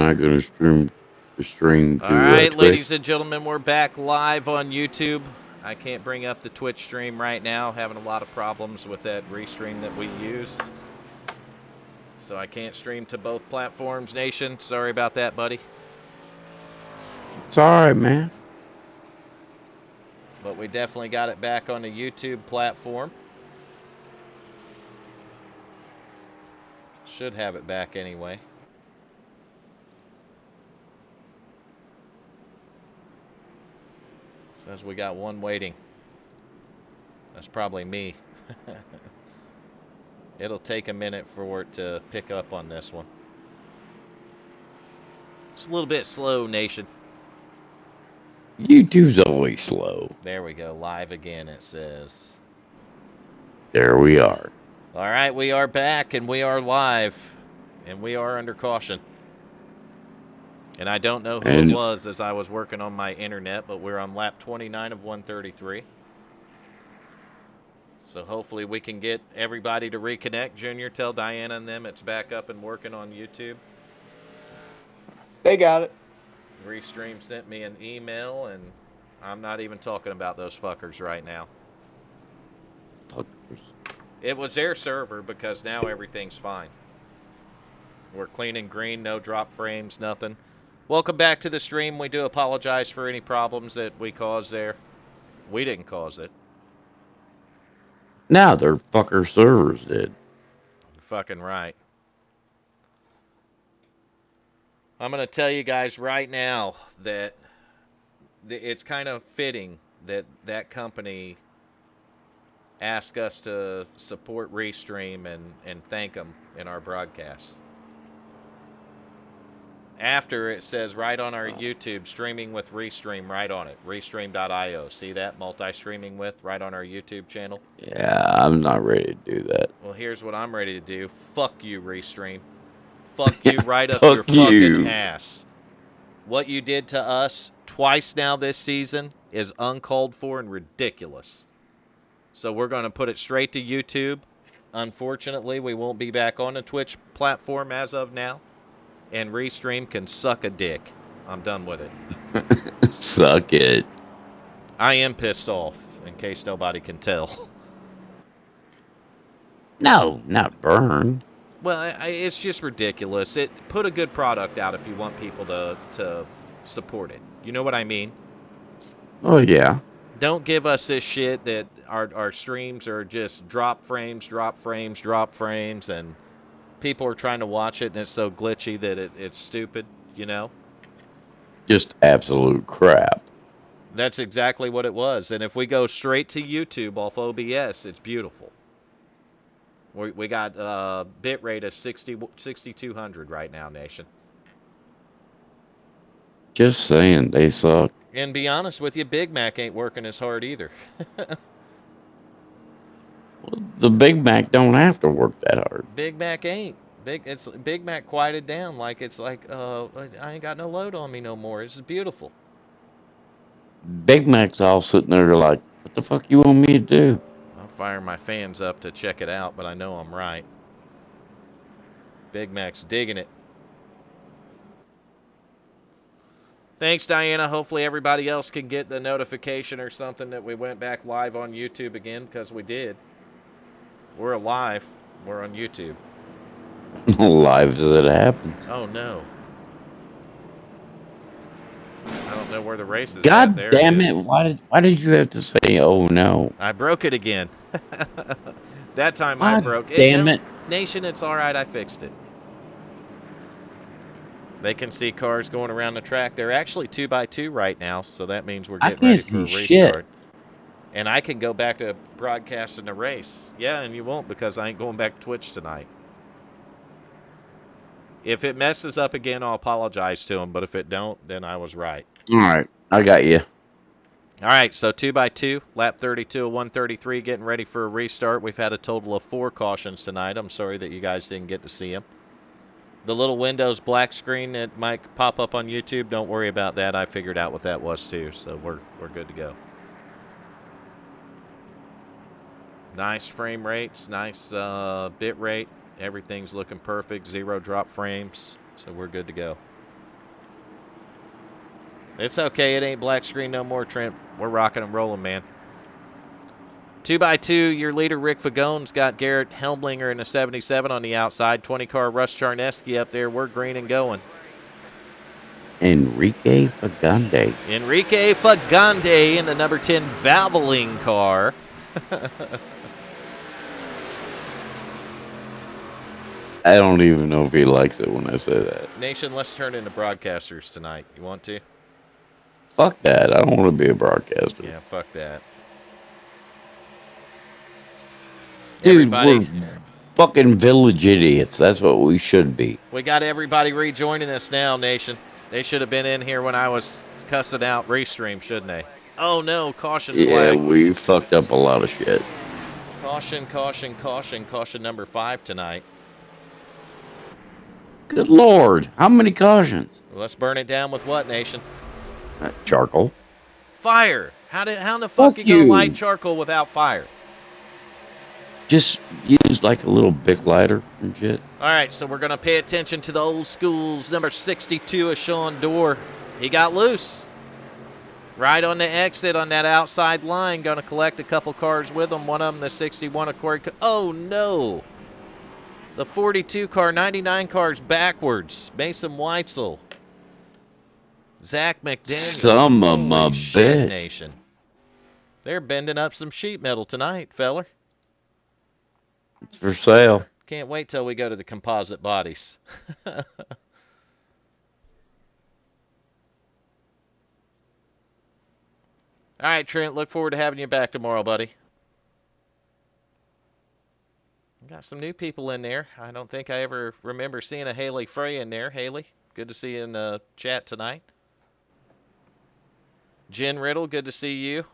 not going to stream All to right, Twitch. ladies and gentlemen, we're back live on YouTube. I can't bring up the Twitch stream right now. Having a lot of problems with that restream that we use. So I can't stream to both platforms, Nation. Sorry about that, buddy. It's all right, man. But we definitely got it back on the YouTube platform. Should have it back anyway. Says we got one waiting. That's probably me. It'll take a minute for it to pick up on this one. It's a little bit slow, Nation. YouTube's always slow. There we go. Live again, it says. There we are. All right, we are back, and we are live, and we are under caution. And I don't know who it was as I was working on my internet, but we're on lap 29 of 133. So hopefully we can get everybody to reconnect. Junior, tell Diana and them it's back up and working on YouTube. They got it. Restream sent me an email, and I'm not even talking about those fuckers right now. Fuckers. It was their server because now everything's fine. We're clean and green, no drop frames, nothing. Welcome back to the stream. We do apologize for any problems that we caused there. We didn't cause it. Now their fucker servers did. You're fucking right. I'm going to tell you guys right now that it's kind of fitting that that company asked us to support Restream and thank them in our broadcast. After it says right on our YouTube, streaming with Restream right on it. Restream.io. See that? Multi-streaming with right on our YouTube channel? Yeah, I'm not ready to do that. Well, here's what I'm ready to do. Fuck you, Restream. Fuck you right up your Fuck you. fucking ass. What you did to us twice now this season is uncalled for and ridiculous. So we're going to put it straight to YouTube. Unfortunately, we won't be back on the Twitch platform as of now. And Restream can suck a dick. I'm done with it. Suck it. I am pissed off, in case nobody can tell. No, not burn. Well, it's just ridiculous. Put a good product out if you want people to support it. You know what I mean? Oh, yeah. Don't give us this shit that our streams are just drop frames, and people are trying to watch it, and it's so glitchy that it's stupid, you know? Just absolute crap. That's exactly what it was. And if we go straight to YouTube off OBS, it's beautiful. We got bit rate of 6,200 right now, Nation. Just saying, they suck. And be honest with you, Big Mac ain't working as hard either. Well, the Big Mac don't have to work that hard. Big Mac ain't. Big Mac quieted down like it's like I ain't got no load on me no more. This is beautiful. Big Mac's all sitting there like, what the fuck you want me to do? I'll fire my fans up to check it out, but I know I'm right. Big Mac's digging it. Thanks, Diana. Hopefully everybody else can get the notification or something that we went back live on YouTube again, because we did. We're alive. We're on YouTube. Live as it happens. Oh, no. I don't know where the race is God at. There damn it it. is. Why did you have to say, oh, no? I broke it again. That time God I broke it. Damn it. Nation, it's all right. I fixed it. They can see cars going around the track. They're actually 2x2 right now, so that means we're getting ready for a restart. Shit. And I can go back to broadcasting the race. Yeah, and you won't because I ain't going back to Twitch tonight. If it messes up again, I'll apologize to them, but if it don't, then I was right. All right, I got you. All right, so 2x2, lap 32 of 133, getting ready for a restart. We've had a total of 4 cautions tonight. I'm sorry that you guys didn't get to see them. The little Windows black screen that might pop up on YouTube, don't worry about that. I figured out what that was too, so we're good to go. Nice frame rates, nice bit rate. Everything's looking perfect, 0 drop frames, so we're good to go. It's okay. It ain't black screen no more, Trent. We're rocking and rolling, man. 2x2, your leader, Rick Fagone's got Garrett Helmlinger in a 77 on the outside. 20-car Russ Charneski up there. We're green and going. Enrique Fagande. Enrique Fagande in the number 10 Valvoline car. I don't even know if he likes it when I say that. Nation, let's turn into broadcasters tonight. You want to? Fuck that. I don't want to be a broadcaster. Yeah, fuck that. Dude, Everybody, we're fucking village idiots. That's what we should be. we got everybody rejoining us now, Nation. They should have been in here when I was cussing out Restream, shouldn't they? Oh, no. Caution Yeah, flag. we fucked up a lot of shit. Caution, caution, caution. Caution number 5 tonight. Good Lord. How many cautions? Well, let's burn it down with what, Nation? Charcoal. Fire. How in the fuck Fuck you gonna you. light charcoal without fire? Just use like a little Bic lighter and shit. All right, so we're going to pay attention to the old schools. Number 62 is Sean Dorr. He got loose. Right on the exit on that outside line. Going to collect a couple cars with him. One of them, the 61 of Corey. Oh, no. The 42 car, 99 cars backwards. Mason Weitzel. Zach McDaniel. Some of my Holy shit, bitch. Nation. They're bending up some sheet metal tonight, feller. It's for sale. Can't wait till we go to the composite bodies. All right, Trent, look forward to having you back tomorrow, buddy. Got some new people in there. I don't think I ever remember seeing a Haley Frey in there. Haley, good to see you in the chat tonight. Jen Riddle, good to see you.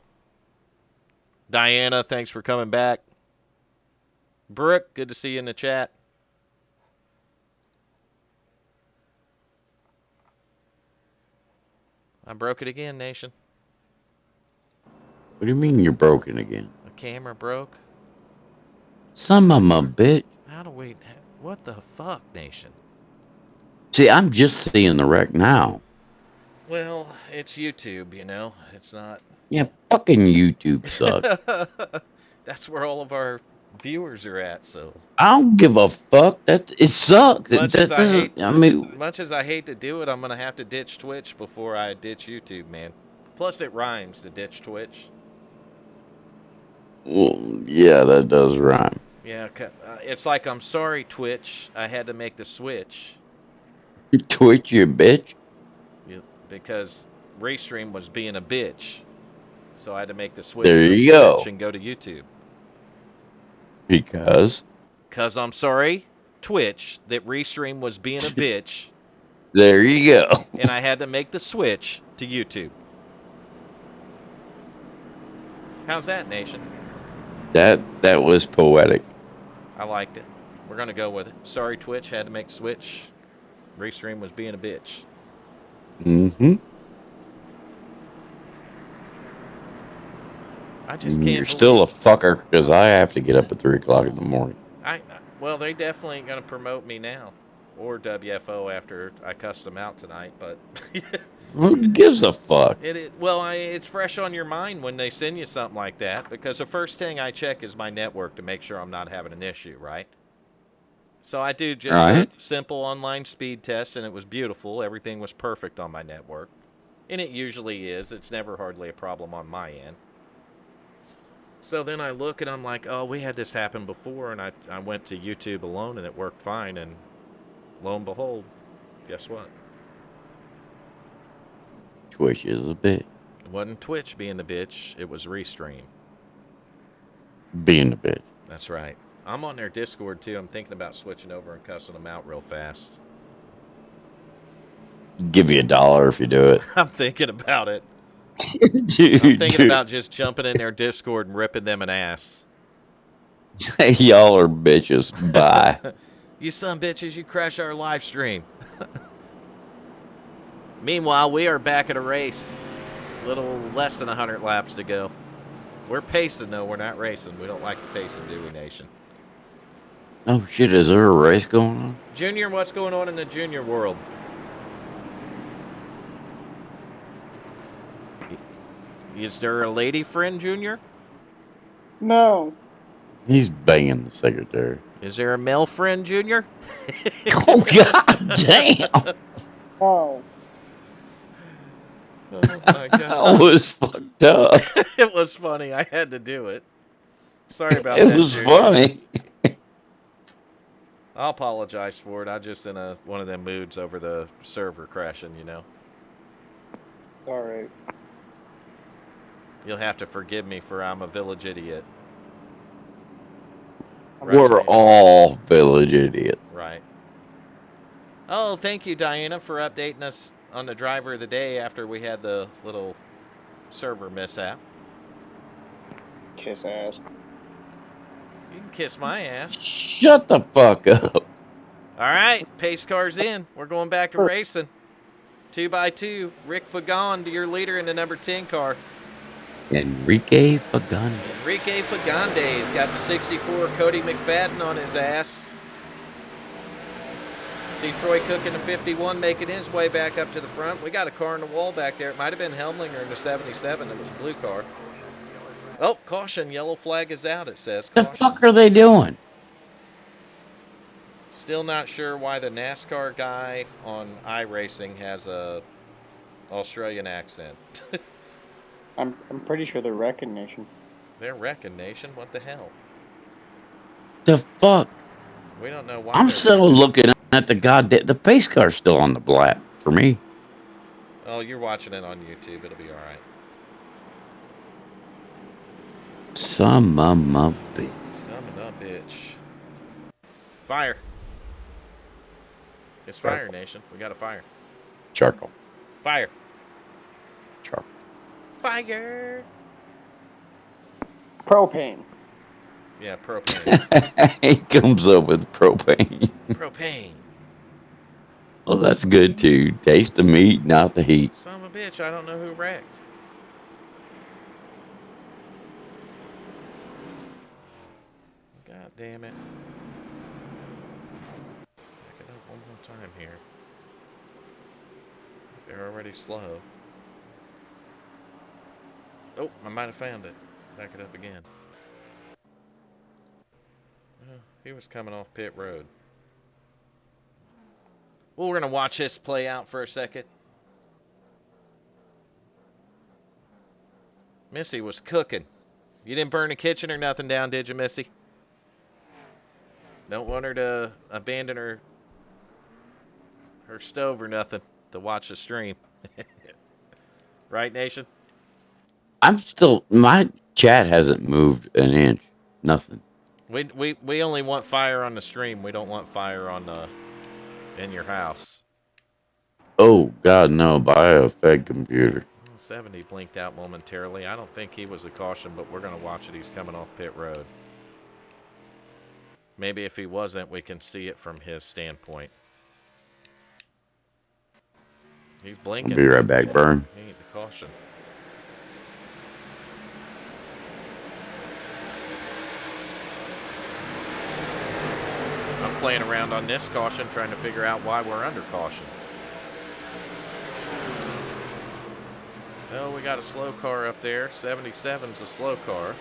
Diana, thanks for coming back. Brooke, good to see you in the chat. I broke it again, Nation. What do you mean you're broken again? The camera broke. Some of my bitch. How do we... What the fuck, Nation? See, I'm just seeing the wreck now. Well, it's YouTube, you know. It's not... Yeah, fucking YouTube sucks. That's where all of our viewers are at, so... I don't give a fuck. It sucks. Much as I hate, I mean, much as I hate to do it, I'm gonna have to ditch Twitch before I ditch YouTube, man. Plus, it rhymes to ditch Twitch. well, yeah, that does rhyme. Yeah, it's like I'm sorry, Twitch. I had to make the switch. Twitch, you bitch. Because Restream was being a bitch, so I had to make the switch. There from you Twitch go. and go to YouTube. Because I'm sorry, Twitch, that Restream was being a bitch. there you go. And I had to make the switch to YouTube. How's that, Nation? That was poetic. I liked it. We're going to go with it. Sorry, Twitch, had to make the switch. Restream was being a bitch. Mm-hmm. I just can't. You're still a fucker because I have to get up at 3 o'clock in the morning. Well, they definitely ain't going to promote me now. Or WFO after I cussed them out tonight, but... Who gives a fuck? It's fresh on your mind when they send you something like that, because the first thing I check is my network to make sure I'm not having an issue, right? So I do just a simple online speed test, and it was beautiful. Everything was perfect on my network. And it usually is. It's never hardly a problem on my end. So then I look, and I'm like, oh, we had this happen before, and I went to YouTube alone, and it worked fine, and lo and behold, guess what? Twitch is a bitch. It wasn't Twitch being the bitch. It was Restream. Being a bitch. That's right. I'm on their Discord, too. I'm thinking about switching over and cussing them out real fast. Give you $1 if you do it. I'm thinking about it. Dude, I'm thinking about just jumping in their Discord and ripping them an ass. Y'all are bitches. Bye. You son bitches, you crash our live stream. Meanwhile, we are back at a race. A little less than 100 laps to go. We're pacing, though. We're not racing. We don't like the pacing, do we, Nation? Oh, shit. Is there a race going on? Junior, what's going on in the junior world? Is there a lady friend, Junior? No. He's banging the secretary. Is there a male friend, Junior? Oh, god damn. No. Oh my That god. was fucked up. It was funny. I had to do it. Sorry about It that, was Junior. funny. I'll apologize for it. I'm just in one of them moods over the server crashing, All right. You'll have to forgive me for I'm a village idiot. Right, We're Jason? all village idiots. Right. Oh, thank you, Diana, for updating us on the driver of the day after we had the little server mishap. Kiss ass. You can kiss my ass. Shut the fuck up. All right, pace car's in. We're going back to racing. 2x2. Rick Fagon to your leader in the number 10 car. Enrique Fagundes. Enrique Fagande's got the 64 Cody McFadden on his ass. See Troy Cook in the 51 making his way back up to the front. We got a car on the wall back there. It might have been Helmlinger in the 77. It was a blue car. Oh, caution. Yellow flag is out, it says. The Caution. fuck are they doing? Still not sure why the NASCAR guy on iRacing has a Australian accent. I'm pretty sure they're recognition. They're wrecking nation. What the hell? The fuck? We don't know why. I'm they're still wrecking. looking at the goddamn. The pace car's still on the black for me. Oh, you're watching it on YouTube. It'll be all right. Some of my bitch. Son of a bitch. Fire. It's fire, nation. We got a fire. Charcoal. Fire. Charcoal. Fire. Propane. Yeah, propane. He comes up with propane. Propane. Well, that's good too. Taste the meat, not the heat. Son of a bitch, I don't know who wrecked. God damn it. Back it up one more time here. They're already slow. Oh, I might have found it. Back it up again. He was coming off pit road. Well, we're going to watch this play out for a second. Missy was cooking. You didn't burn the kitchen or nothing down, did you, Missy? Don't want her to abandon her stove or nothing to watch the stream. Right, Nation? I'm still. My chat hasn't moved an inch. Nothing. We only want fire on the stream. We don't want fire on in your house. Oh God, no! Buy a fed computer. 70 blinked out momentarily. I don't think he was a caution, but we're going to watch it. He's coming off pit road. Maybe if he wasn't, we can see it from his standpoint. He's blinking. I'll be right back, Burn. He ain't the caution. I'm playing around on this caution, trying to figure out why we're under caution. Oh, we got a slow car up there. 77's a slow car.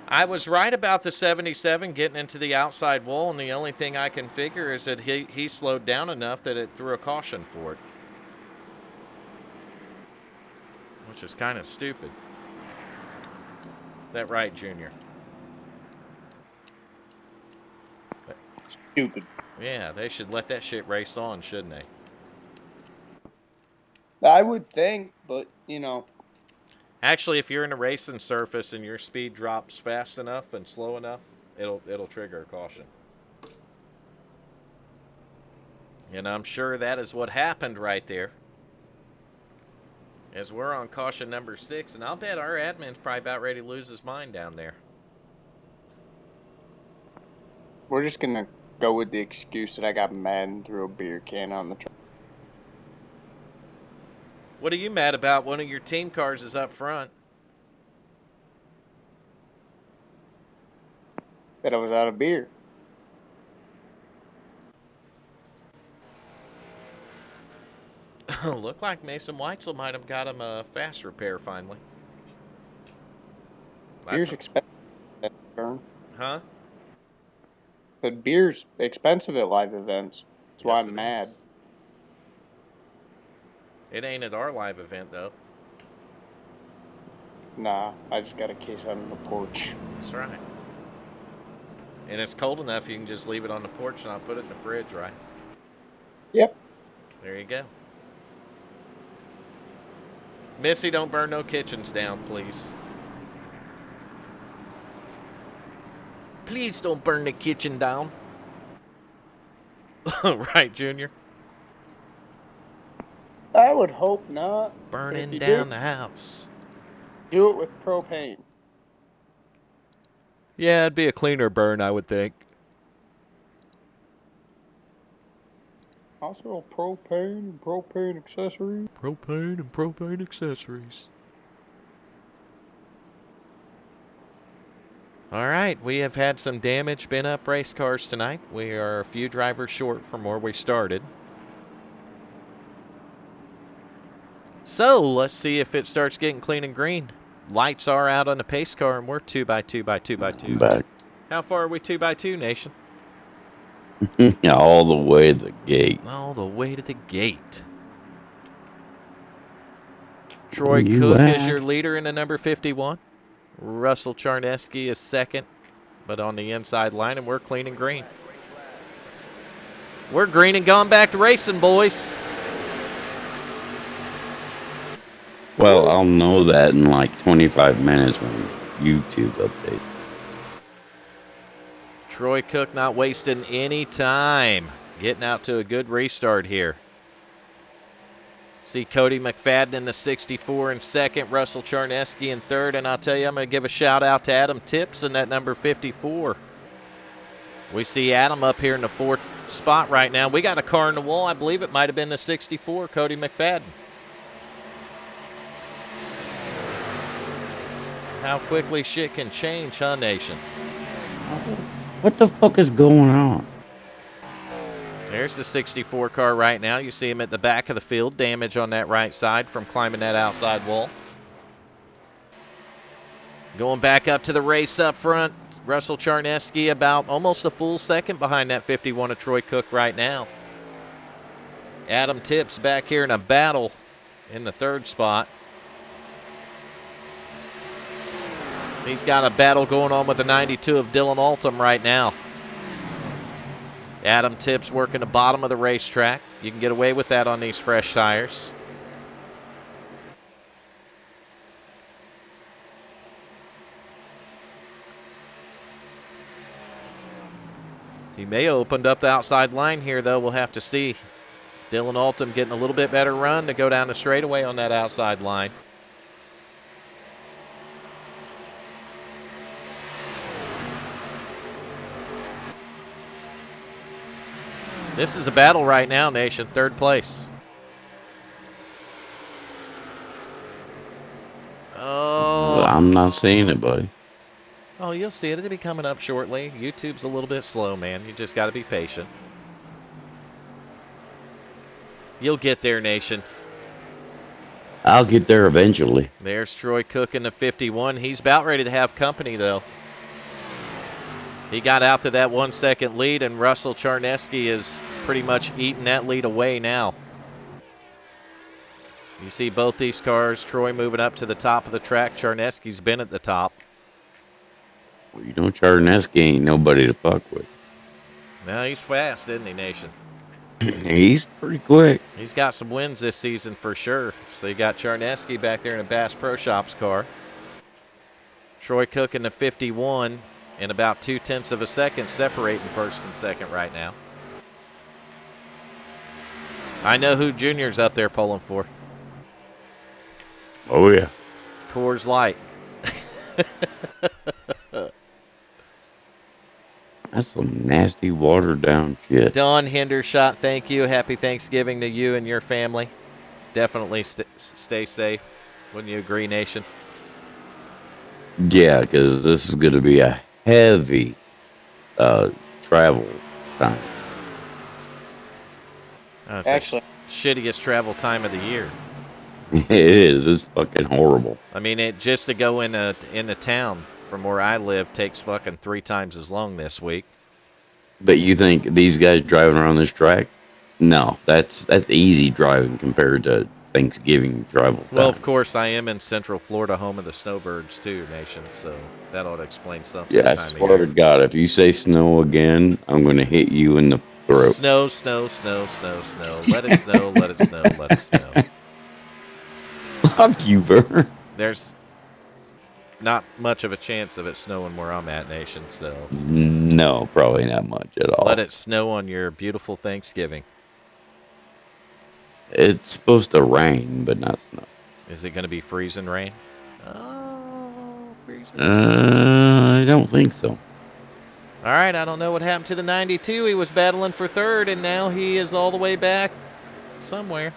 I was right about the 77 getting into the outside wall, and the only thing I can figure is that he slowed down enough that it threw a caution for it. Which is kind of stupid. That right, Junior? Stupid. Yeah, they should let that shit race on, shouldn't they? I would think, but, you know. Actually, if you're in a racing surface and your speed drops fast enough and slow enough, it'll trigger a caution. And I'm sure that is what happened right there. As we're on caution number 6, and I'll bet our admin's probably about ready to lose his mind down there. We're just going to go with the excuse that I got mad and threw a beer can on the truck. What are you mad about? One of your team cars is up front. That I was out of beer. Looked like Mason Weitzel might have got him a fast repair finally. Beer's expensive. Huh? But beer's expensive at live events. That's why Yes, I'm it mad. is. It ain't at our live event, though. Nah, I just got a case on the porch. That's right. And it's cold enough you can just leave it on the porch and I'll put it in the fridge, right? Yep. There you go. Missy, don't burn no kitchens down, please. Please don't burn the kitchen down. Right, Junior? I would hope not. But if Burning you down the house. do it with propane. Yeah, it'd be a cleaner burn, I would think. Also propane and propane accessories. Propane and propane accessories. All right, we have had some damage been up race cars tonight. We are a few drivers short from where we started. So let's see if it starts getting clean and green. Lights are out on the pace car, and we're 2x2x2x2. Back. How far are we 2x2, Nation? All the way to the gate. All the way to the gate. Troy You Cook is asked. your leader in the number 51. Russell Charneski is second, but on the inside line, and we're clean and green. We're green and gone back to racing, boys. Well, I'll know that in like 25 minutes when YouTube updates. Troy Cook not wasting any time. Getting out to a good restart here. See Cody McFadden in the 64 in second, Russell Charneski in third, and I'll tell you, I'm going to give a shout-out to Adam Tips in that number 54. We see Adam up here in the fourth spot right now. We got a car in the wall. I believe it might have been the 64, Cody McFadden. How quickly shit can change, huh, Nation? What the fuck is going on? There's the 64 car right now. You see him at the back of the field. Damage on that right side from climbing that outside wall. Going back up to the race up front. Russell Charneski about almost a full second behind that 51 of Troy Cook right now. Adam Tips back here in a battle in the third spot. He's got a battle going on with the 92 of Dylan Altum right now. Adam Tips working the bottom of the racetrack. You can get away with that on these fresh tires. He may have opened up the outside line here, though. We'll have to see. Dylan Altum getting a little bit better run to go down the straightaway on that outside line. This is a battle right now, Nation. Third place. Oh. Well, I'm not seeing it, buddy. Oh, you'll see it. It'll be coming up shortly. YouTube's a little bit slow, man. You just got to be patient. You'll get there, Nation. I'll get there eventually. There's Troy Cook in the 51. He's about ready to have company, though. He got out to that 1 second lead, and Russell Charneski is pretty much eating that lead away now. You see both these cars, Troy moving up to the top of the track. Charneski's been at the top. Well, you know, Charneski ain't nobody to fuck with. No, he's fast, isn't he, Nation? He's pretty quick. He's got some wins this season for sure. So you got Charneski back there in a Bass Pro Shops car. Troy Cook in the 51 and about 0.2 of a second separating first and second right now. I know who Junior's up there pulling for. Oh, yeah. Coors Light. That's some nasty, watered-down shit. Don Hendershot, thank you. Happy Thanksgiving to you and your family. definitely stay safe. Wouldn't you agree, Nation? Yeah, because this is going to be a heavy travel time. It's Actually, the shittiest travel time of the year. It is. It's fucking horrible. I mean, just to go into town from where I live takes fucking 3 times as long this week. But you think these guys driving around this track? No, that's easy driving compared to Thanksgiving travel Well, time. of course, I am in Central Florida, home of the snowbirds too, Nation. So that ought to explain something Yeah, I this time of swear to year. God, if you say snow again, I'm going to hit you in the throat. Snow, snow, snow, snow, snow. Let it snow, let it snow, let it snow. Fuck you, Vern. There's not much of a chance of it snowing where I'm at, Nation. So No, probably not much at all. let it snow on your beautiful Thanksgiving. It's supposed to rain, but not snow. Is it going to be freezing rain? Oh, freezing. I don't think so. All right, I don't know what happened to the 92. He was battling for third, and now he is all the way back somewhere.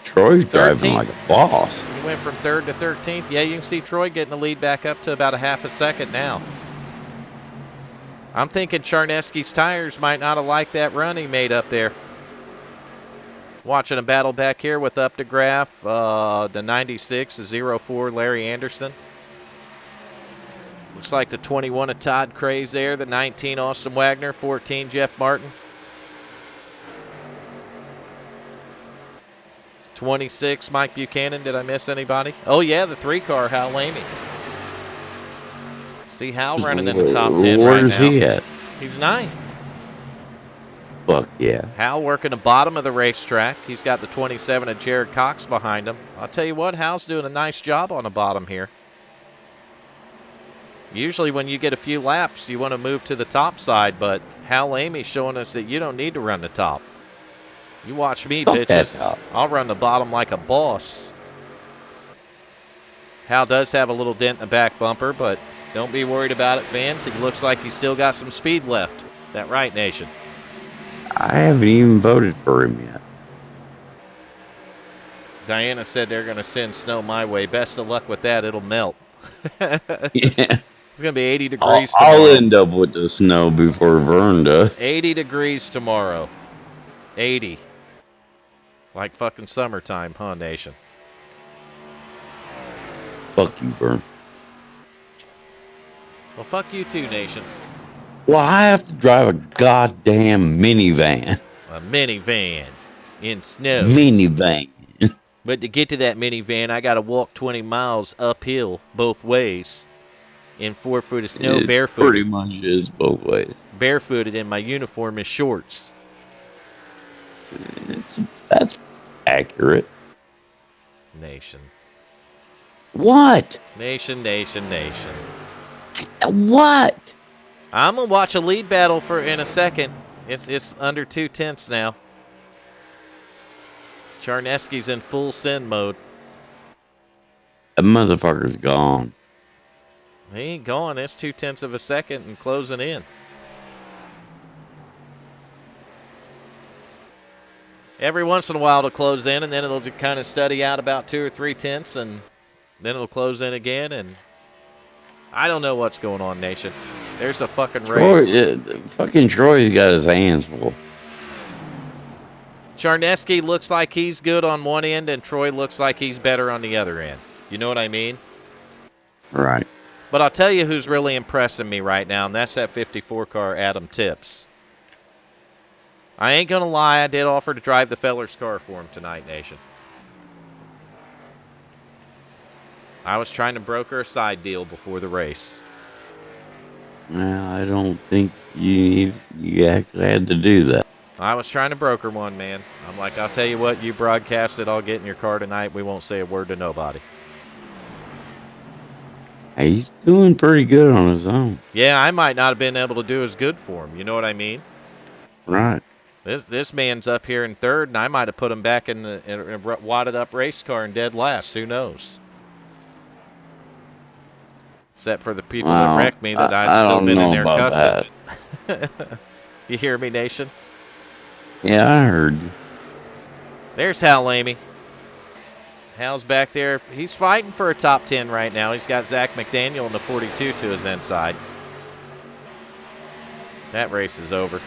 Troy's driving 13th. like a boss. He went from third to 13th. Yeah, you can see Troy getting the lead back up to about a half a second now. I'm thinking Charneski's tires might not have liked that run he made up there. Watching a battle back here with up to graph, the 96, the 04 Larry Anderson. Looks like the 21 of Todd Craze there, the 19 Austin Wagner, 14 Jeff Martin. 26 Mike Buchanan. Did I miss anybody? Oh, yeah, the 3-car Hal Lamy. See Hal running in the top 10 right Where's now. he at? He's 9th. Fuck yeah. Hal working the bottom of the racetrack. He's got the 27 of Jared Cox behind him. I'll tell you what, Hal's doing a nice job on the bottom here. Usually when you get a few laps, you want to move to the top side, but Hal Lamy's showing us that you don't need to run the top. You watch me, Fuck that bitches. top. I'll run the bottom like a boss. Hal does have a little dent in the back bumper, but don't be worried about it, fans. He looks like he's still got some speed left. That right, Nation? I haven't even voted for him yet. Diana said they're going to send snow my way. Best of luck with that. It'll melt. Yeah. It's going to be 80 degrees I'll tomorrow. end up with the snow before Vern does. 80 degrees tomorrow. 80. Like fucking summertime, huh, Nation? Fuck you, Vern. Well, fuck you too, Nation. Well, I have to drive a goddamn minivan. A minivan in snow. Minivan. But to get to that minivan, I got to walk 20 miles uphill both ways in 4 foot of snow, It barefooted. pretty much is both ways. Barefooted in my uniform and shorts. That's accurate. Nation. What? Nation, nation, nation. What? I'm going to watch a lead battle in a second. It's under 2/10 now. Charneski's in full send mode. That motherfucker's gone. He ain't gone. It's 2/10 of a second and closing in. Every once in a while it'll close in, and then it'll kind of steady out about 2 or 3 tenths, and then it'll close in again, and I don't know what's going on, Nation. There's a fucking race. Fucking Troy's got his hands full. Charneski looks like he's good on one end, and Troy looks like he's better on the other end. You know what I mean? Right. But I'll tell you who's really impressing me right now, and that's that 54 car Adam Tips. I ain't going to lie, I did offer to drive the feller's car for him tonight, Nation. I was trying to broker a side deal before the race. Well, I don't think you actually had to do that. I was trying to broker one, man. I'm like, I'll tell you what, you broadcast it, I'll get in your car tonight. We won't say a word to nobody. Hey, he's doing pretty good on his own. Yeah, I might not have been able to do as good for him. You know what I mean? Right. This man's up here in third, and I might have put him back in a wadded up race car in dead last. Who knows? Except for the people that wrecked me, that I'd still been in there cussing. You hear me, Nation? Yeah, I heard you. There's Hal Lamy. Hal's back there. He's fighting for a top 10 right now. He's got Zach McDaniel in the 42 to his inside. That race is over.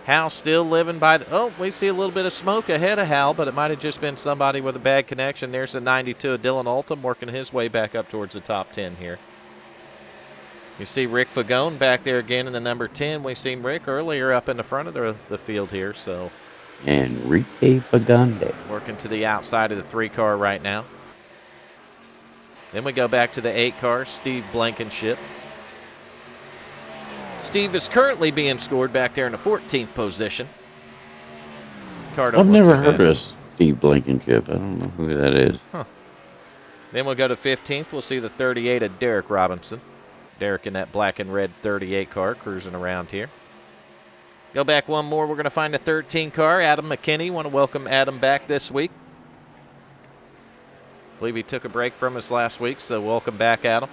Hal still living by the... Oh, we see a little bit of smoke ahead of Hal, but it might have just been somebody with a bad connection. There's the 92 of Dylan Altum working his way back up towards the top 10 here. You see Rick Fagone back there again in the number 10. We've seen Rick earlier up in the front of the field here, so... Enrique Fagunde. Working to the outside of the 3-car right now. Then we go back to the 8-car, Steve Blankenship. Steve is currently being scored back there in the 14th position. I've never heard of Steve Blankenship. I don't know who that is. Huh. Then we'll go to 15th. We'll see the 38 of Derek Robinson. Derek in that black and red 38 car cruising around here. Go back one more. We're going to find a 13 car. Adam McKinney. Want to welcome Adam back this week. I believe he took a break from us last week, so welcome back, Adam.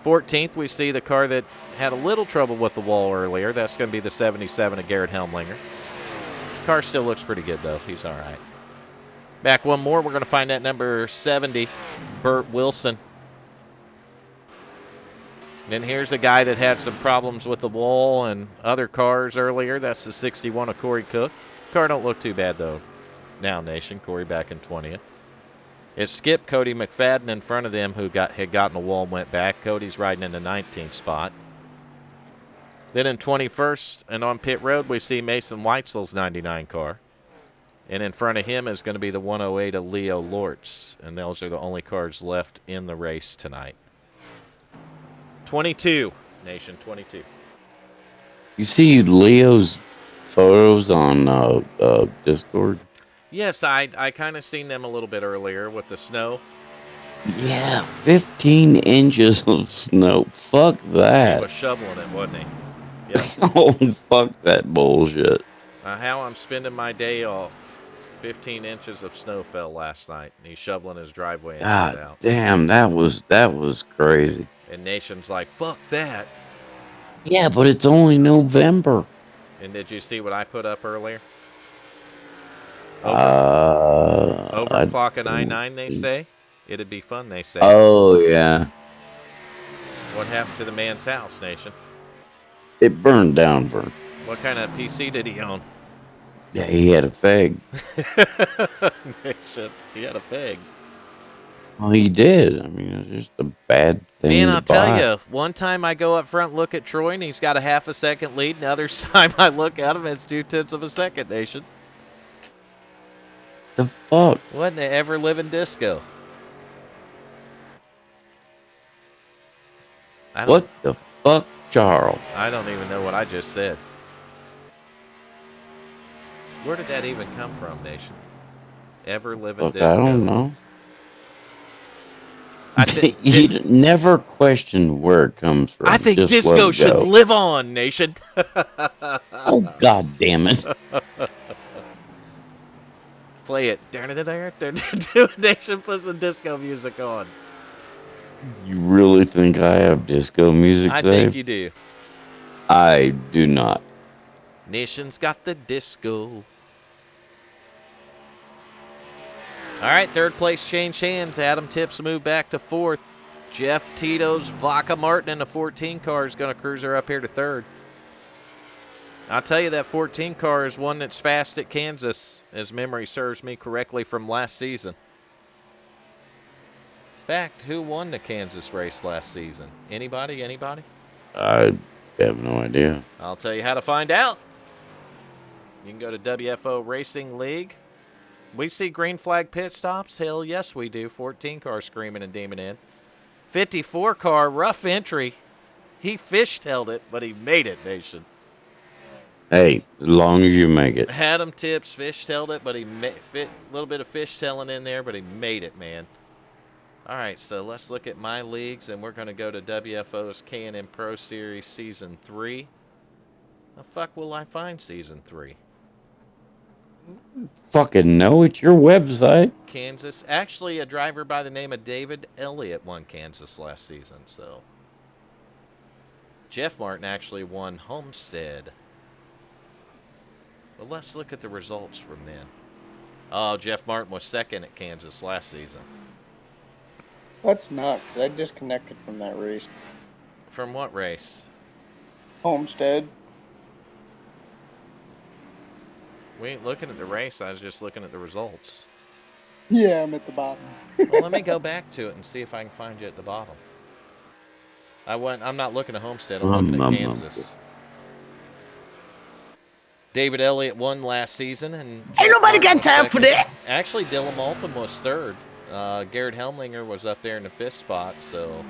14th, we see the car that had a little trouble with the wall earlier. That's going to be the 77 of Garrett Helmlinger. Car still looks pretty good, though. He's all right. Back one more. We're going to find that number 70, Burt Wilson. And then here's a guy that had some problems with the wall and other cars earlier. That's the 61 of Corey Cook. Car don't look too bad, though. Now, Nation. Corey back in 20th. It skipped Cody McFadden in front of them who had gotten a wall and went back. Cody's riding in the 19th spot. Then in 21st and on pit road, we see Mason Weitzel's 99 car. And in front of him is going to be the 108 of Leo Lortz. And those are the only cars left in the race tonight. 22, Nation, 22. You see Leo's photos on Discord? Yes, I kind of seen them a little bit earlier with the snow. Yeah, 15 inches of snow. Fuck that. He was shoveling it, wasn't he? Yep. Oh, fuck that bullshit. How I'm spending my day off. 15 inches of snow fell last night, and he's shoveling his driveway and shit out. Damn, that was crazy. And Nation's like, fuck that. Yeah, but it's only November. And did you see what I put up earlier? Overclocking I-9, they say. It'd be fun, they say. Oh, yeah. What happened to the man's house, Nation? It burned down, Vern. What kind of PC did he own? Yeah, he had a fag. Nation, he had a fag. Well, he did. I mean, it's just a bad thing. Man, to I'll tell you, one time I go up front and look at Troy, and he's got a half a second lead. And the other time I look at him, it's 0.2 of a second, Nation. The fuck? Wasn't it ever living disco? What the fuck, Charles? I don't even know what I just said. Where did that even come from, Nation? Ever living disco? I don't know. I think you never question where it comes from. I think Just disco should live on, Nation. Oh, God damn it. Play it. Nation, put some disco music on. You really think I have disco music I saved? think you do. I do not. Nation's got the disco. All right, third place changed hands. Adam Tips moved back to fourth. Jeff Tito's Vaca Martin in the 14 car is going to cruise her up here to third. I'll tell you, that 14 car is one that's fast at Kansas, as memory serves me correctly from last season. In fact, who won the Kansas race last season? Anybody? I have no idea. I'll tell you how to find out. You can go to WFO Racing League. We see green flag pit stops. Hell yes, we do. 14 car screaming and deeming in. 54 car, rough entry. He fishtailed it, but he made it, Nation. Hey, as long as you make it. Adam Tips fishtailed it, but he fit a little bit of fishtailing in there, but he made it, man. All right, so let's look at my leagues, and we're going to go to WFO's K&N Pro Series Season 3. The fuck will I find Season 3? Fucking know, it's your website. Kansas. Actually, a driver by the name of David Elliott won Kansas last season, so. Jeff Martin actually won Homestead. Well, let's look at the results from then. Oh, Jeff Martin was second at Kansas last season. That's nuts. I disconnected from that race. From what race? Homestead. We ain't looking at the race. I was just looking at the results. Yeah, I'm at the bottom. Well, let me go back to it and see if I can find you at the bottom. I'm not looking at Homestead. I'm looking at Kansas. David Elliott won last season, and Ain't nobody got time for that. Actually, Dylan Malton was third. Garrett Helmlinger was up there in the fifth spot. So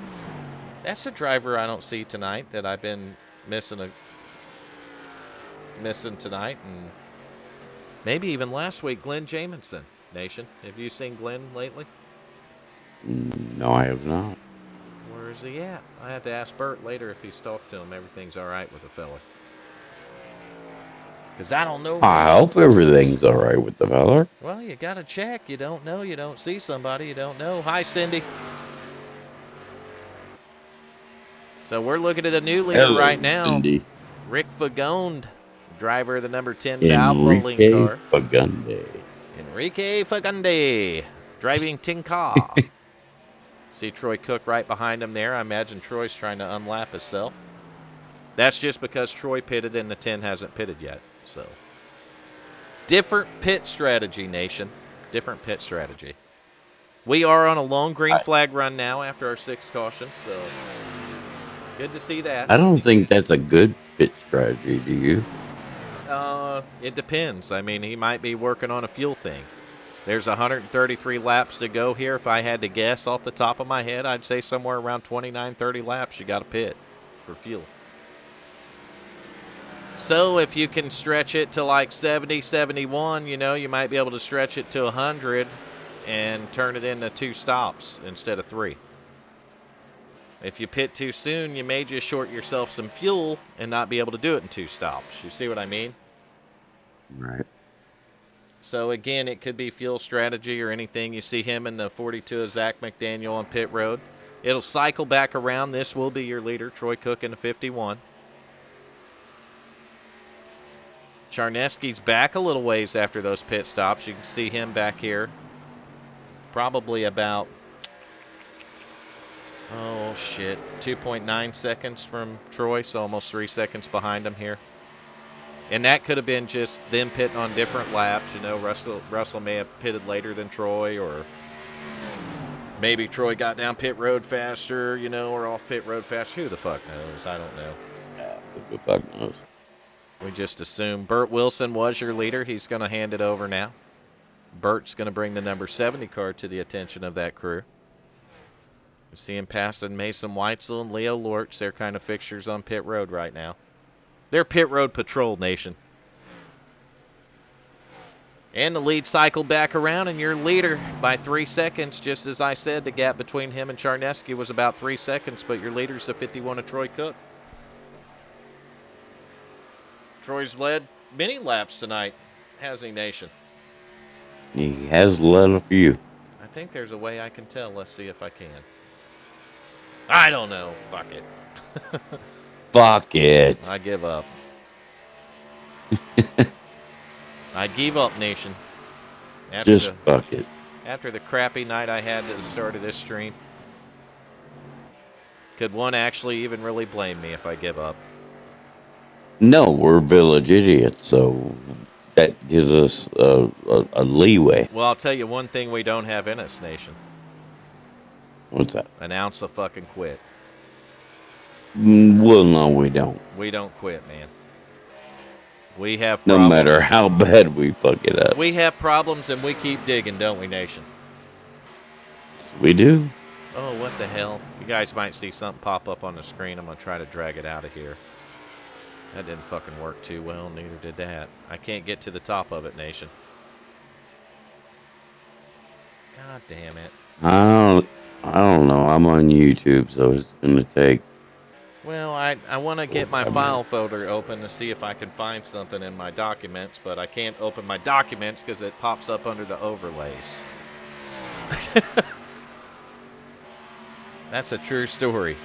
that's a driver I don't see tonight that I've been missing tonight, and maybe even last week. Glenn Jamison, Nation. Have you seen Glenn lately? No, I have not. Where is he at? I have to ask Bert later if he's talked to him. Everything's all right with the fella. Because I don't know. I hope everything's all right with the fella. Well, you got to check. You don't know. You don't see somebody. You don't know. Hi, Cindy. So we're looking at a new leader right now. Cindy. Rick Fagone, driver of the number 10 Enrique Valvoline car. Fagunde. Enrique Fagunde, driving Tinka. See Troy Cook right behind him there. I imagine Troy's trying to unlap himself. That's just because Troy pitted and the 10 hasn't pitted yet. So, different pit strategy, Nation. Different pit strategy. We are on a long green flag run now after our 6th caution, so good to see that. I don't think that's a good pit strategy, do you? It depends. I mean, he might be working on a fuel thing. There's 133 laps to go here. If I had to guess off the top of my head, I'd say somewhere around 29, 30 laps you got to pit for fuel. So if you can stretch it to like 70, 71, you might be able to stretch it to 100 and turn it into 2 stops instead of 3. If you pit too soon, you may just short yourself some fuel and not be able to do it in 2 stops. You see what I mean? Right. So, again, it could be fuel strategy or anything. You see him in the 42 of Zach McDaniel on pit road. It'll cycle back around. This will be your leader, Troy Cook in the 51. Charneski's back a little ways after those pit stops. You can see him back here. Probably about, 2.9 seconds from Troy, so almost 3 seconds behind him here. And that could have been just them pitting on different laps. Russell may have pitted later than Troy, or maybe Troy got down pit road faster, or off pit road faster. Who the fuck knows? I don't know. Who the fuck knows? We just assume. Bert Wilson was your leader. He's going to hand it over now. Bert's going to bring the number 70 car to the attention of that crew. You see him passing Mason Weitzel and Leo Lortz. They're kind of fixtures on pit road right now. They're pit road patrol, Nation. And the lead cycled back around, and your leader by 3 seconds. Just as I said, the gap between him and Charneski was about 3 seconds, but your leader's the 51 of Troy Cook. Troy's led many laps tonight, has he, Nation? He has led a few. I think there's a way I can tell. Let's see if I can. I don't know. Fuck it. Fuck it. I give up. I give up, Nation. Fuck it. After the crappy night I had at the start of this stream, could one actually even really blame me if I give up? No, we're village idiots, so that gives us a leeway. Well, I'll tell you one thing we don't have in us, Nation. What's that? An ounce of fucking quit. Well, no, we don't. We don't quit, man. We have No problems. matter how bad we fuck it up. We have problems and we keep digging, don't we, Nation? Yes, we do. Oh, what the hell? You guys might see something pop up on the screen. I'm going to try to drag it out of here. That didn't fucking work too well. Neither did that. I can't get to the top of it, Nation. God damn it. I don't know. I'm on YouTube, so it's going to take... Well, I want to get my file folder open to see if I can find something in my documents, but I can't open my documents because it pops up under the overlays. That's a true story.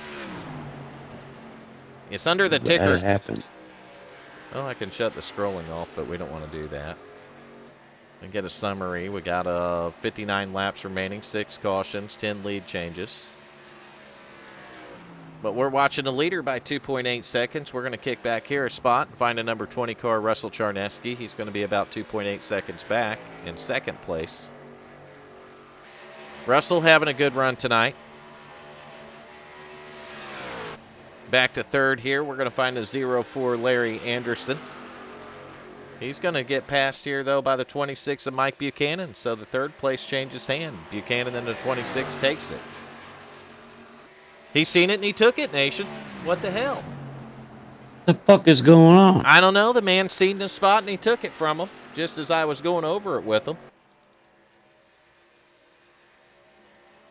It's under the ticker. That happened. Oh, I can shut the scrolling off, but we don't want to do that. And get a summary. We got 59 laps remaining, 6 cautions, 10 lead changes. But we're watching the leader by 2.8 seconds. We're going to kick back here a spot and find a number 20 car, Russell Charneski. He's going to be about 2.8 seconds back in second place. Russell having a good run tonight. Back to third here. We're going to find a 04 Larry Anderson. He's going to get passed here, though, by the 26 of Mike Buchanan. So the third place changes hand. Buchanan in the 26 takes it. He seen it and he took it, Nation. What the hell? The fuck is going on? I don't know. The man seen the spot and he took it from him, just as I was going over it with him.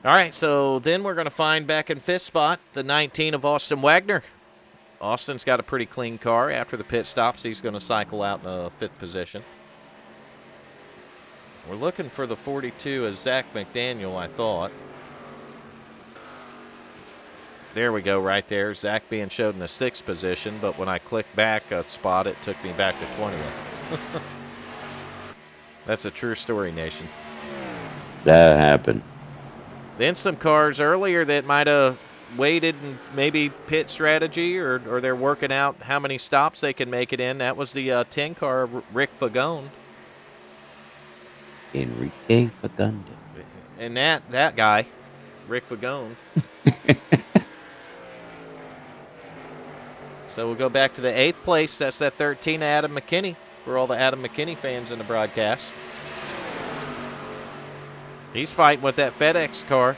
All right, so then we're going to find back in fifth spot the 19 of Austin Wagner. Austin's got a pretty clean car. After the pit stops, he's going to cycle out in the fifth position. We're looking for the 42 of Zach McDaniel, I thought. There we go, right there. Zach being showed in the sixth position, but when I clicked back a spot, it took me back to 20th. That's a true story, Nation. That happened. Then some cars earlier that might have waited and maybe pit strategy or they're working out how many stops they can make it in. That was the 10 car, Rick Fagone. Enrique Fagundes. And that guy, Rick Fagone. So we'll go back to the 8th place. That's that 13 Adam McKinney for all the Adam McKinney fans in the broadcast. He's fighting with that FedEx car.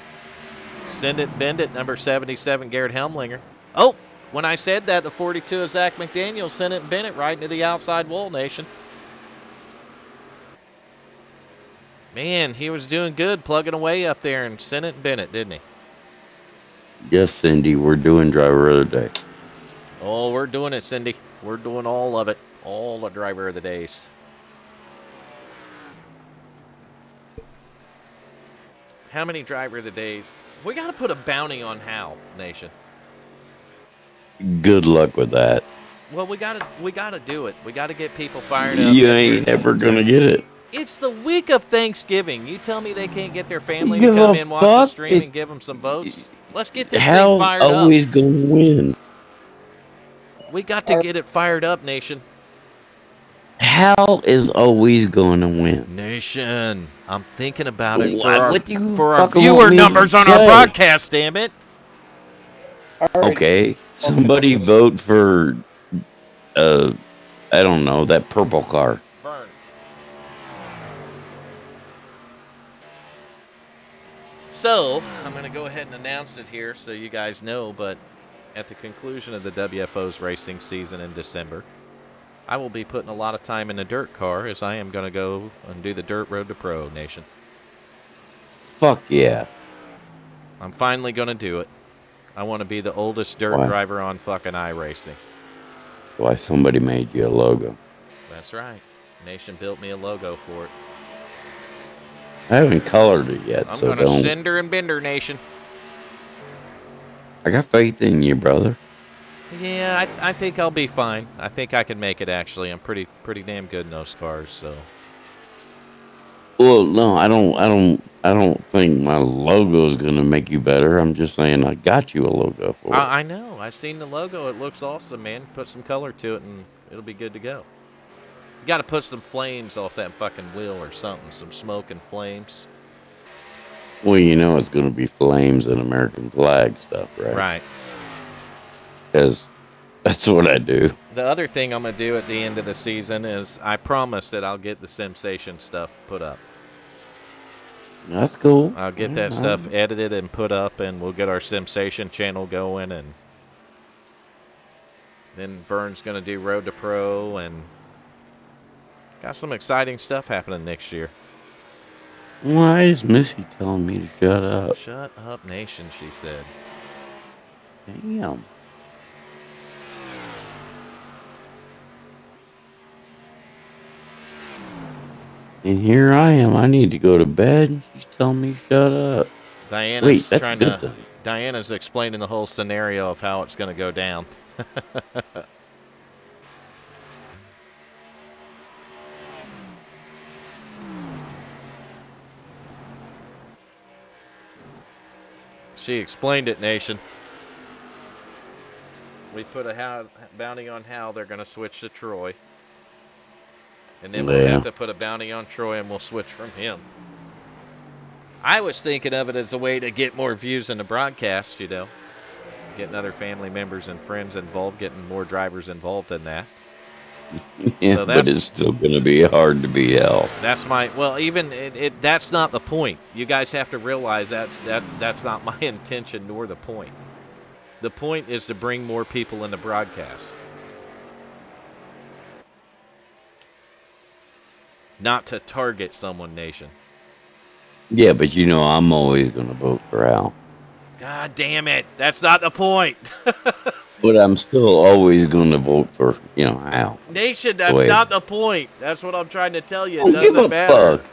Send it and bend it, number 77, Garrett Helmlinger. Oh, when I said that, the 42 of Zach McDaniel sent it and bent it right into the outside wall, Nation. Man, he was doing good plugging away up there and sent it and bent it, didn't he? Yes, Cindy, we're doing driver of the day. Oh, we're doing it, Cindy. We're doing all of it. All the driver of the days. How many driver of the days? We got to put a bounty on Hal, Nation. Good luck with that. Well, we got to do it. We got to get people fired up. You ain't ever gonna get it. It's the week of Thanksgiving. You tell me they can't get their family to Give come a in, watch the fuck. stream, and give them some votes? Let's get this thing Hal's fired up. always gonna win. We got to get it fired up, Nation. Hal is always gonna win. Nation, I'm thinking about it What for our fucking viewer want me numbers to on our say? broadcast, damn it. All right. Okay, somebody vote for, I don't know, that purple car. Vern. So, I'm going to go ahead and announce it here so you guys know, but at the conclusion of the WFO's racing season in December, I will be putting a lot of time in the dirt car as I am going to go and do the Dirt Road to Pro, Nation. Fuck yeah. I'm finally going to do it. I want to be the oldest dirt Why? driver on fucking iRacing. Why somebody made you a logo. That's right. Nation built me a logo for it. I haven't colored it yet, I'm so going to don't. Cinder and Bender, Nation. I got faith in you, brother. Yeah, I think I'll be fine. I think I can make it, actually. I'm pretty damn good in those cars, so. Well, no, I don't think my logo is gonna make you better. I'm just saying I got you a logo for it. I know. I've seen the logo. It looks awesome, man. Put some color to it, and it'll be good to go. You got to put some flames off that fucking wheel or something. Some smoke and flames. Well, you know it's gonna be flames and American flag stuff, right? Right. Because that's what I do. The other thing I'm going to do at the end of the season is I promise that I'll get the Sensation stuff put up. That's cool. I'll get that stuff edited and put up, and we'll get our Sensation channel going, and then Vern's going to do Road to Pro, and got some exciting stuff happening next year. Why is Missy telling me to shut up? Shut up, Nation, she said. Damn. And here I am. I need to go to bed, and she's telling me shut up. Diana's Wait, that's trying a good to. thing. Diana's explaining the whole scenario of how it's going to go down. She explained it, Nation. We put a bounty on Hal. They're going to switch to Troy. And then we'll have to put a bounty on Troy, and we'll switch from him. I was thinking of it as a way to get more views in the broadcast, you know. Getting other family members and friends involved, getting more drivers involved in that. Yeah, So but it's still going to be hard to beat Hal. That's my that's not the point. You guys have to realize that's not my intention nor the point. The point is to bring more people in the broadcast. Not to target someone, Nation. Yeah, but you know I'm always going to vote for Hal. God damn it. That's not the point. But I'm still always going to vote for, Hal. Nation, that's not the point. That's what I'm trying to tell you. It Don't doesn't give a matter. fuck.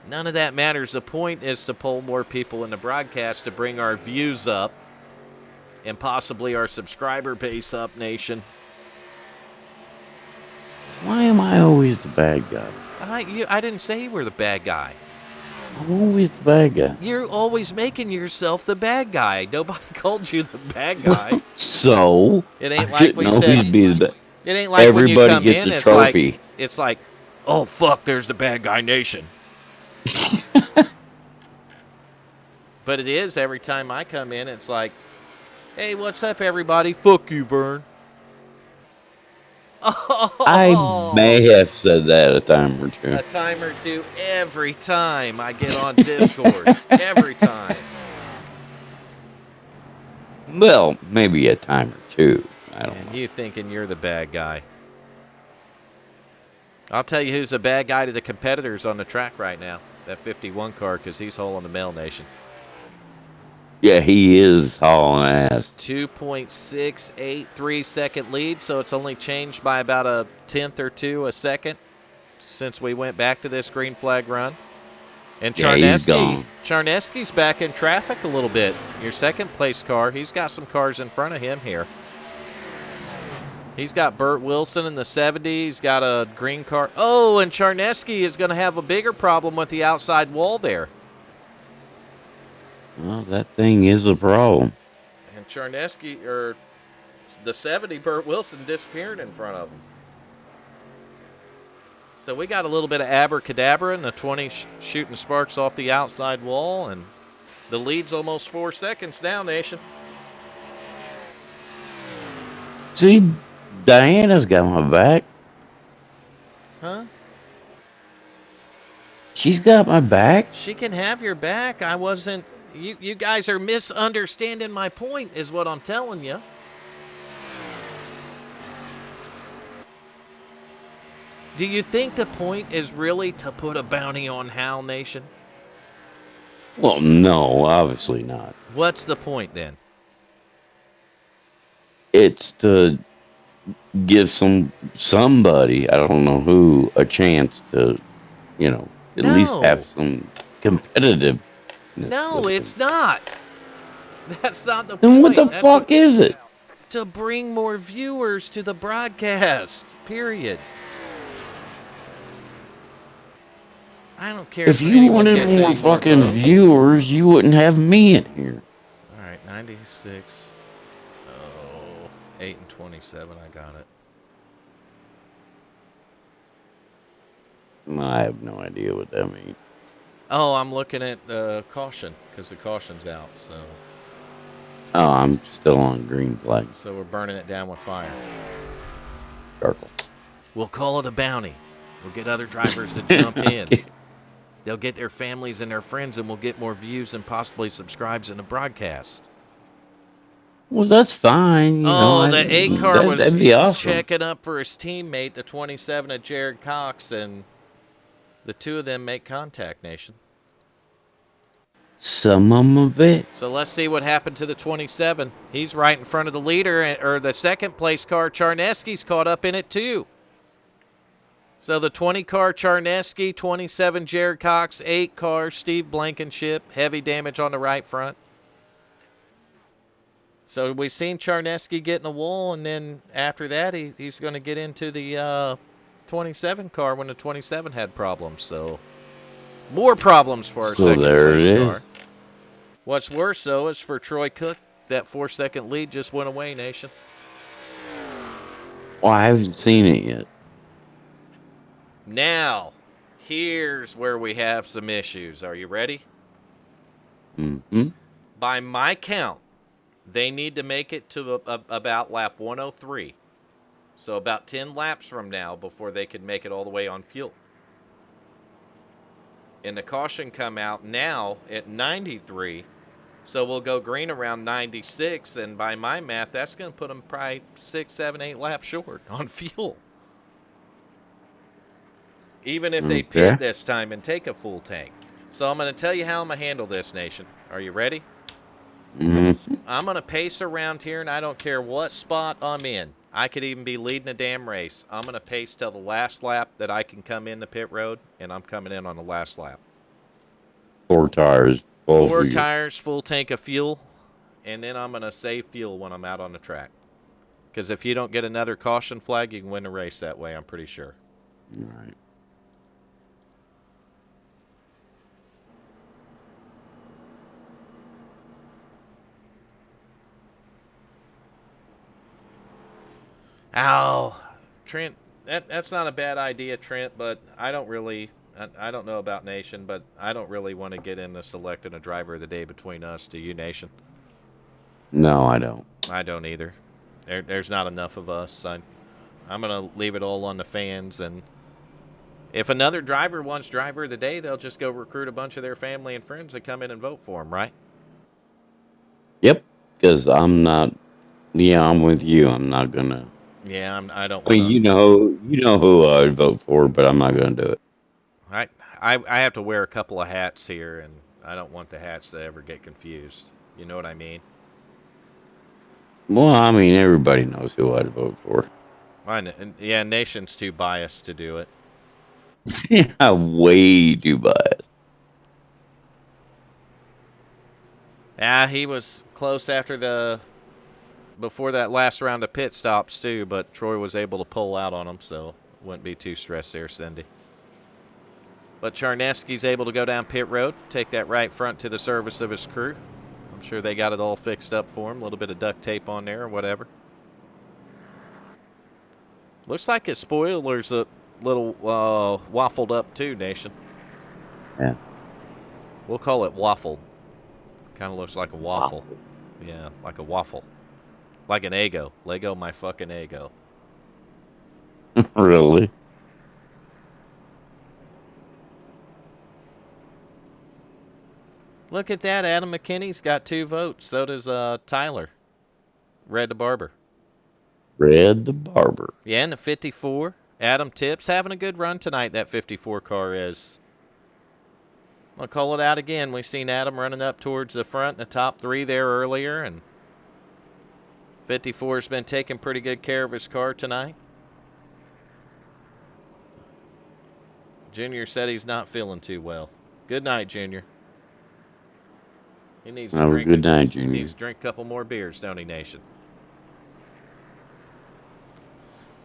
None of that matters. The point is to pull more people in the broadcast to bring our views up and possibly our subscriber base up, Nation. Why am I always the bad guy? I didn't say you were the bad guy. I'm always the bad guy. You're always making yourself the bad guy. Nobody called you the bad guy. So It ain't like we said. Be the It ain't like when you everybody come gets in, a trophy. it's like, oh fuck, there's the bad guy Nation. But it is every time I come in, it's like, hey, what's up, everybody? Fuck you, Vern. I may have said that a time or two. A time or two every time I get on Discord. Every time. Well, maybe a time or two. I don't know. You thinking you're the bad guy. I'll tell you who's the bad guy to the competitors on the track right now. That 51 car, because he's hauling the Mail Nation. Yeah, he is hauling ass. 2.683 second lead, so it's only changed by about a tenth or two a second since we went back to this green flag run. And Charneski's back in traffic a little bit. Your second place car, he's got some cars in front of him here. He's got Burt Wilson in the 70. He's got a green car. Oh, and Charneski is going to have a bigger problem with the outside wall there. Well, that thing is a problem. And Charneski, or the 70, Burt Wilson disappeared in front of him. So we got a little bit of abracadabra and the 20 shooting sparks off the outside wall, and the lead's almost 4 seconds now, Nation. See, Diana's got my back. Huh? She's got my back. She can have your back. I wasn't... You guys are misunderstanding my point, is what I'm telling you. Do you think the point is really to put a bounty on Hal, Nation? Well, no, obviously not. What's the point then? It's to give somebody, I don't know who, a chance to, at least have some competitive. No, it's not. That's not the point. Then what the fuck is it? To bring more viewers to the broadcast, period. I don't care if you wanted more fucking viewers, you wouldn't have me in here. All right, 96. Oh, 8 and 27. I got it. I have no idea what that means. Oh, I'm looking at caution because the caution's out. So. Oh, I'm still on green flag. So we're burning it down with fire. Circle. We'll call it a bounty. We'll get other drivers to jump in. They'll get their families and their friends, and we'll get more views and possibly subscribes in the broadcast. Well, that's fine. The 8 car was that'd be awesome. checking up for his teammate, the 27 of Jared Cox, and the two of them make contact, Nation. Some of them a bit. So let's see what happened to the 27. He's right in front of the leader, or the second place car. Charneski's caught up in it too. So the 20 car Charneski, 27 Jared Cox, 8 car Steve Blankenship, heavy damage on the right front. So we've seen Charneski get in the wall, and then after that he's going to get into the 27 car when the 27 had problems. So more problems for our second place car. What's worse, though, is for Troy Cook, that 4-second lead just went away, Nation. Well, I haven't seen it yet. Now, here's where we have some issues. Are you ready? Mm-hmm. By my count, they need to make it to about lap 103. So about 10 laps from now before they could make it all the way on fuel. And the caution come out now at 93. So we'll go green around 96. And by my math, that's going to put them probably 6, 7, 8 laps short on fuel. Even if they pit this time and take a full tank. So I'm going to tell you how I'm going to handle this, Nation. Are you ready? Mm-hmm. I'm going to pace around here, and I don't care what spot I'm in. I could even be leading a damn race. I'm going to pace till the last lap that I can come in the pit road, and I'm coming in on the last lap. 4 tires. 4 tires, full tank of fuel, and then I'm going to save fuel when I'm out on the track. Because if you don't get another caution flag, you can win the race that way, I'm pretty sure. All right. Ow. Trent, that's not a bad idea, Trent, but I don't know about Nation, but I don't really want to get into selecting a driver of the day between us. Do you, Nation? No, I don't. I don't either. There's not enough of us. I'm going to leave it all on the fans, and if another driver wants driver of the day, they'll just go recruit a bunch of their family and friends to come in and vote for him, right? Yep, because I'm not. Yeah, I'm with you. I'm not gonna. Yeah, I don't I want mean, to. you know who I'd vote for, but I'm not gonna do it. I have to wear a couple of hats here, and I don't want the hats to ever get confused. You know what I mean? Well, I mean, everybody knows who I'd vote for. Yeah, Nation's too biased to do it. Yeah, way too biased. Yeah, he was close before that last round of pit stops too, but Troy was able to pull out on him, so wouldn't be too stressed there, Cindy. But Charneski's able to go down pit road, take that right front to the service of his crew. I'm sure they got it all fixed up for him, a little bit of duct tape on there or whatever. Looks like his spoiler's a little waffled up too, Nation. Yeah. We'll call it waffled. Kind of looks like a waffle. Yeah, like a waffle. Like an Eggo. Lego my fucking Eggo. Really? Look at that. Adam McKinney's got 2 votes. So does Tyler. Red the Barber. Red the Barber. Yeah, and the 54. Adam Tips having a good run tonight, that 54 car is. I'll call it out again. We've seen Adam running up towards the front in the top 3 there earlier, and 54's been taking pretty good care of his car tonight. Junior said he's not feeling too well. Good night, Junior. He needs to Have drink. a good night, Junior. He needs to drink a couple more beers, don't he, Nation?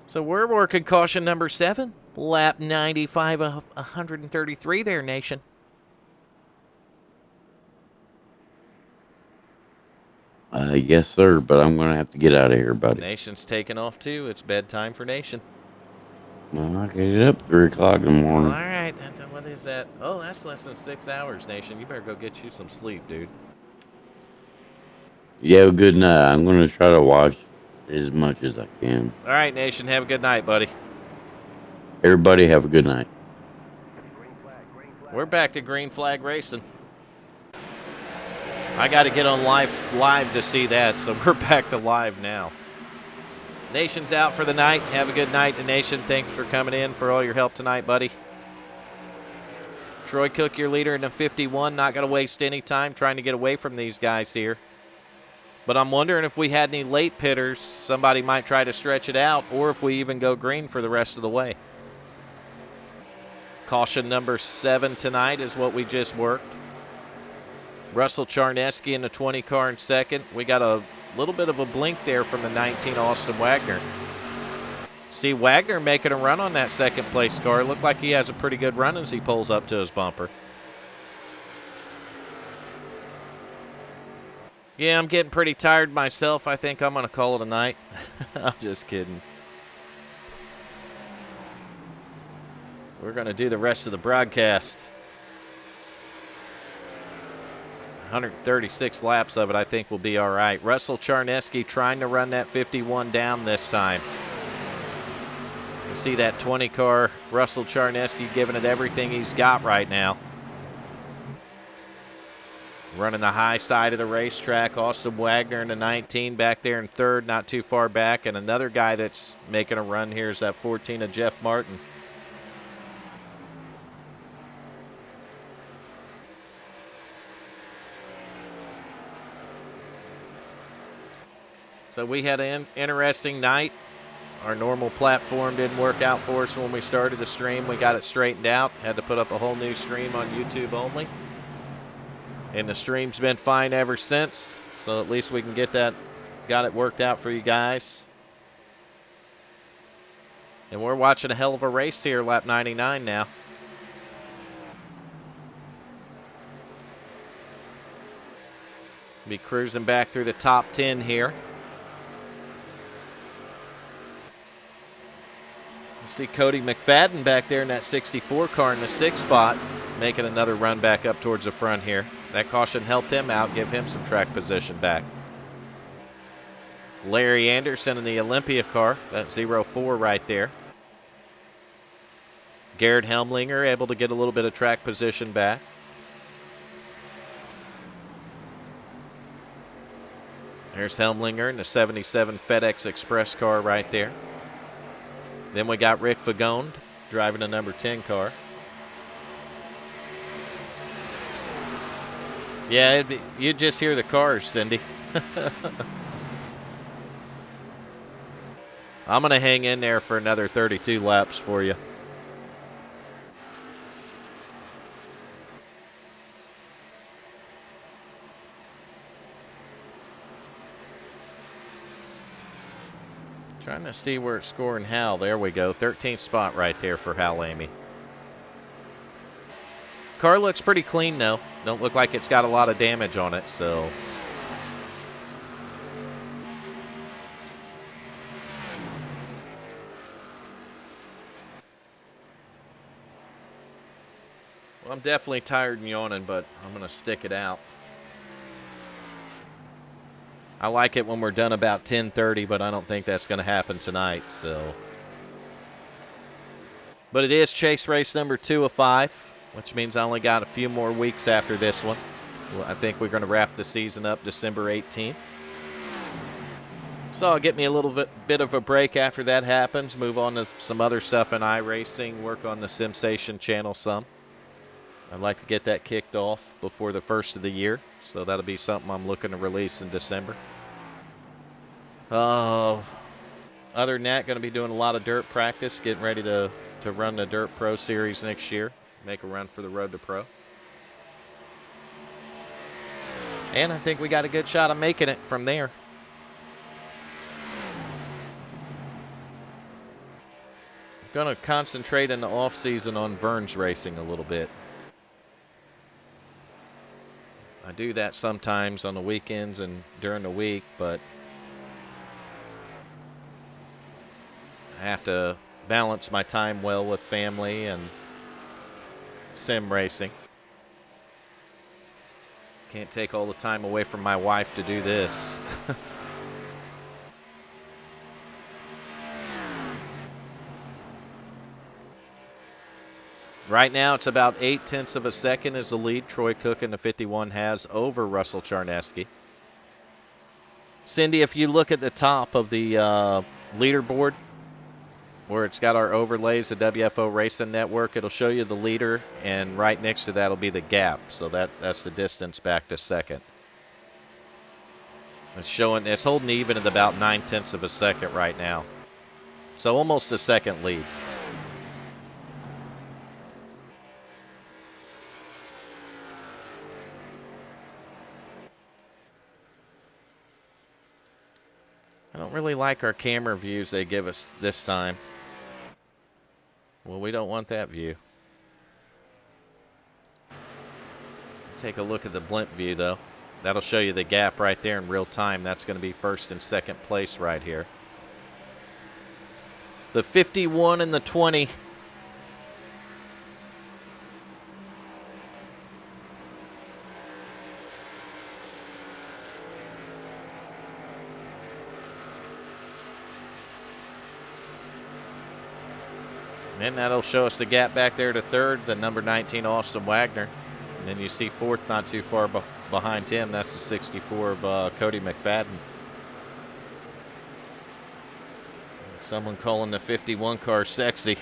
So we're working caution number 7. Lap 95 of 133 there, Nation. Yes, sir, but I'm going to have to get out of here, buddy. Nation's taking off, too. It's bedtime for Nation. Well, I get up 3 o'clock in the morning. All right. What is that? Oh, that's less than 6 hours, Nation. You better go get you some sleep, dude. Yeah, good night. I'm going to try to watch as much as I can. All right, Nation. Have a good night, buddy. Everybody have a good night. We're back to green flag racing. I got to get on live to see that, so we're back to live now. Nation's out for the night. Have a good night, Nation. Thanks for coming in, for all your help tonight, buddy. Troy Cook, your leader in the 51. Not going to waste any time trying to get away from these guys here. But I'm wondering if we had any late pitters, somebody might try to stretch it out, or if we even go green for the rest of the way. Caution number 7 tonight is what we just worked. Russell Charneski in the 20 car in second. We got a little bit of a blink there from the 19 Austin Wagner. See Wagner making a run on that second place car. Looked like he has a pretty good run as he pulls up to his bumper. Yeah, I'm getting pretty tired myself. I think I'm going to call it a night. I'm just kidding. We're going to do the rest of the broadcast. 136 laps of it, I think, will be all right. Russell Charneski trying to run that 51 down this time. You see that 20-car Russell Charneski giving it everything he's got right now. Running the high side of the racetrack. Austin Wagner in the 19 back there in third, not too far back. And another guy that's making a run here is that 14 of Jeff Martin. So we had an interesting night. Our normal platform didn't work out for us when we started the stream. We got it straightened out. Had to put up a whole new stream on YouTube only. And the stream's been fine ever since. So at least we can get that, got it worked out for you guys. And we're watching a hell of a race here, lap 99 now. Be cruising back through the top 10 here. You see Cody McFadden back there in that 64 car in the 6th spot, making another run back up towards the front here. That caution helped him out, give him some track position back. Larry Anderson in the Olympia car, that 04 right there. Garrett Helmlinger able to get a little bit of track position back. There's Helmlinger in the 77 FedEx Express car right there. Then we got Rick Fagone driving a number 10 car. Yeah, you'd just hear the cars, Cindy. I'm going to hang in there for another 32 laps for you. Trying to see where it's scoring Hal. There we go. 13th spot right there for Hal Amy. Car looks pretty clean, though. Don't look like it's got a lot of damage on it, so. Well, I'm definitely tired and yawning, but I'm going to stick it out. I like it when we're done about 10:30, but I don't think that's going to happen tonight, so. But it is chase race number 2 of 5, which means I only got a few more weeks after this one. Well, I think we're going to wrap the season up December 18th. So it'll get me a little bit of a break after that happens, move on to some other stuff in iRacing, work on the SimStation channel some. I'd like to get that kicked off before the first of the year, so that'll be something I'm looking to release in December. Other than that, going to be doing a lot of dirt practice, getting ready to run the Dirt Pro Series next year, make a run for the Road to Pro. And I think we got a good shot of making it from there. Going to concentrate in the off-season on Vern's racing a little bit. I do that sometimes on the weekends and during the week, but I have to balance my time well with family and sim racing. Can't take all the time away from my wife to do this. Right now, it's about 0.8 of a second is the lead Troy Cook in the 51 has over Russell Charneski. Cindy, if you look at the top of the leaderboard, where it's got our overlays, the WFO Racing Network, it'll show you the leader, and right next to that will be the gap. So that's the distance back to second. It's holding even at about 0.9 of a second right now. So almost a second lead. I don't really like our camera views they give us this time. Well, we don't want that view. Take a look at the blimp view, though. That'll show you the gap right there in real time. That's going to be first and second place right here. The 51 and the 20. And that'll show us the gap back there to third, the number 19 Austin Wagner. And then you see fourth not too far behind him. That's the 64 of Cody McFadden. Someone calling the 51 car sexy.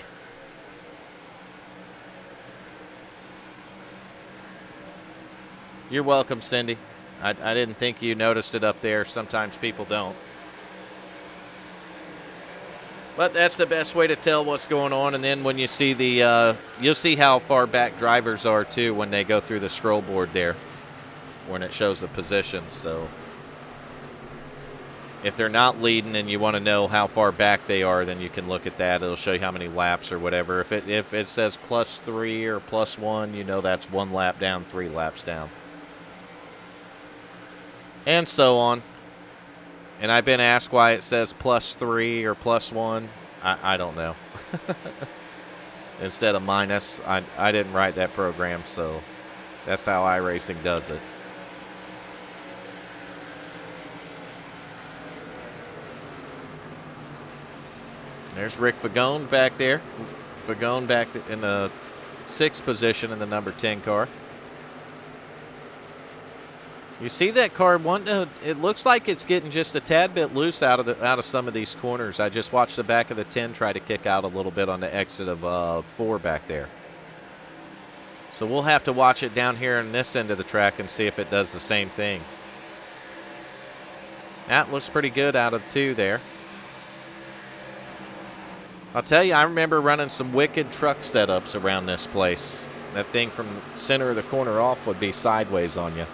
You're welcome, Cindy. I didn't think you noticed it up there. Sometimes people don't. But that's the best way to tell what's going on. And then when you see the, you'll see how far back drivers are too when they go through the scroll board there, when it shows the position. So if they're not leading and you want to know how far back they are, then you can look at that. It'll show you how many laps or whatever. If it says +3 or +1, you know that's 1 lap down, 3 laps down, and so on. And I've been asked why it says +3 or +1. I don't know. Instead of minus, I didn't write that program, so that's how iRacing does it. There's Rick Fagone back there. Fagone back in the 6th position in the number 10 car. You see that car? It looks like it's getting just a tad bit loose out of some of these corners. I just watched the back of the 10 try to kick out a little bit on the exit of 4 back there. So we'll have to watch it down here on this end of the track and see if it does the same thing. That looks pretty good out of 2 there. I'll tell you, I remember running some wicked truck setups around this place. That thing from center of the corner off would be sideways on you.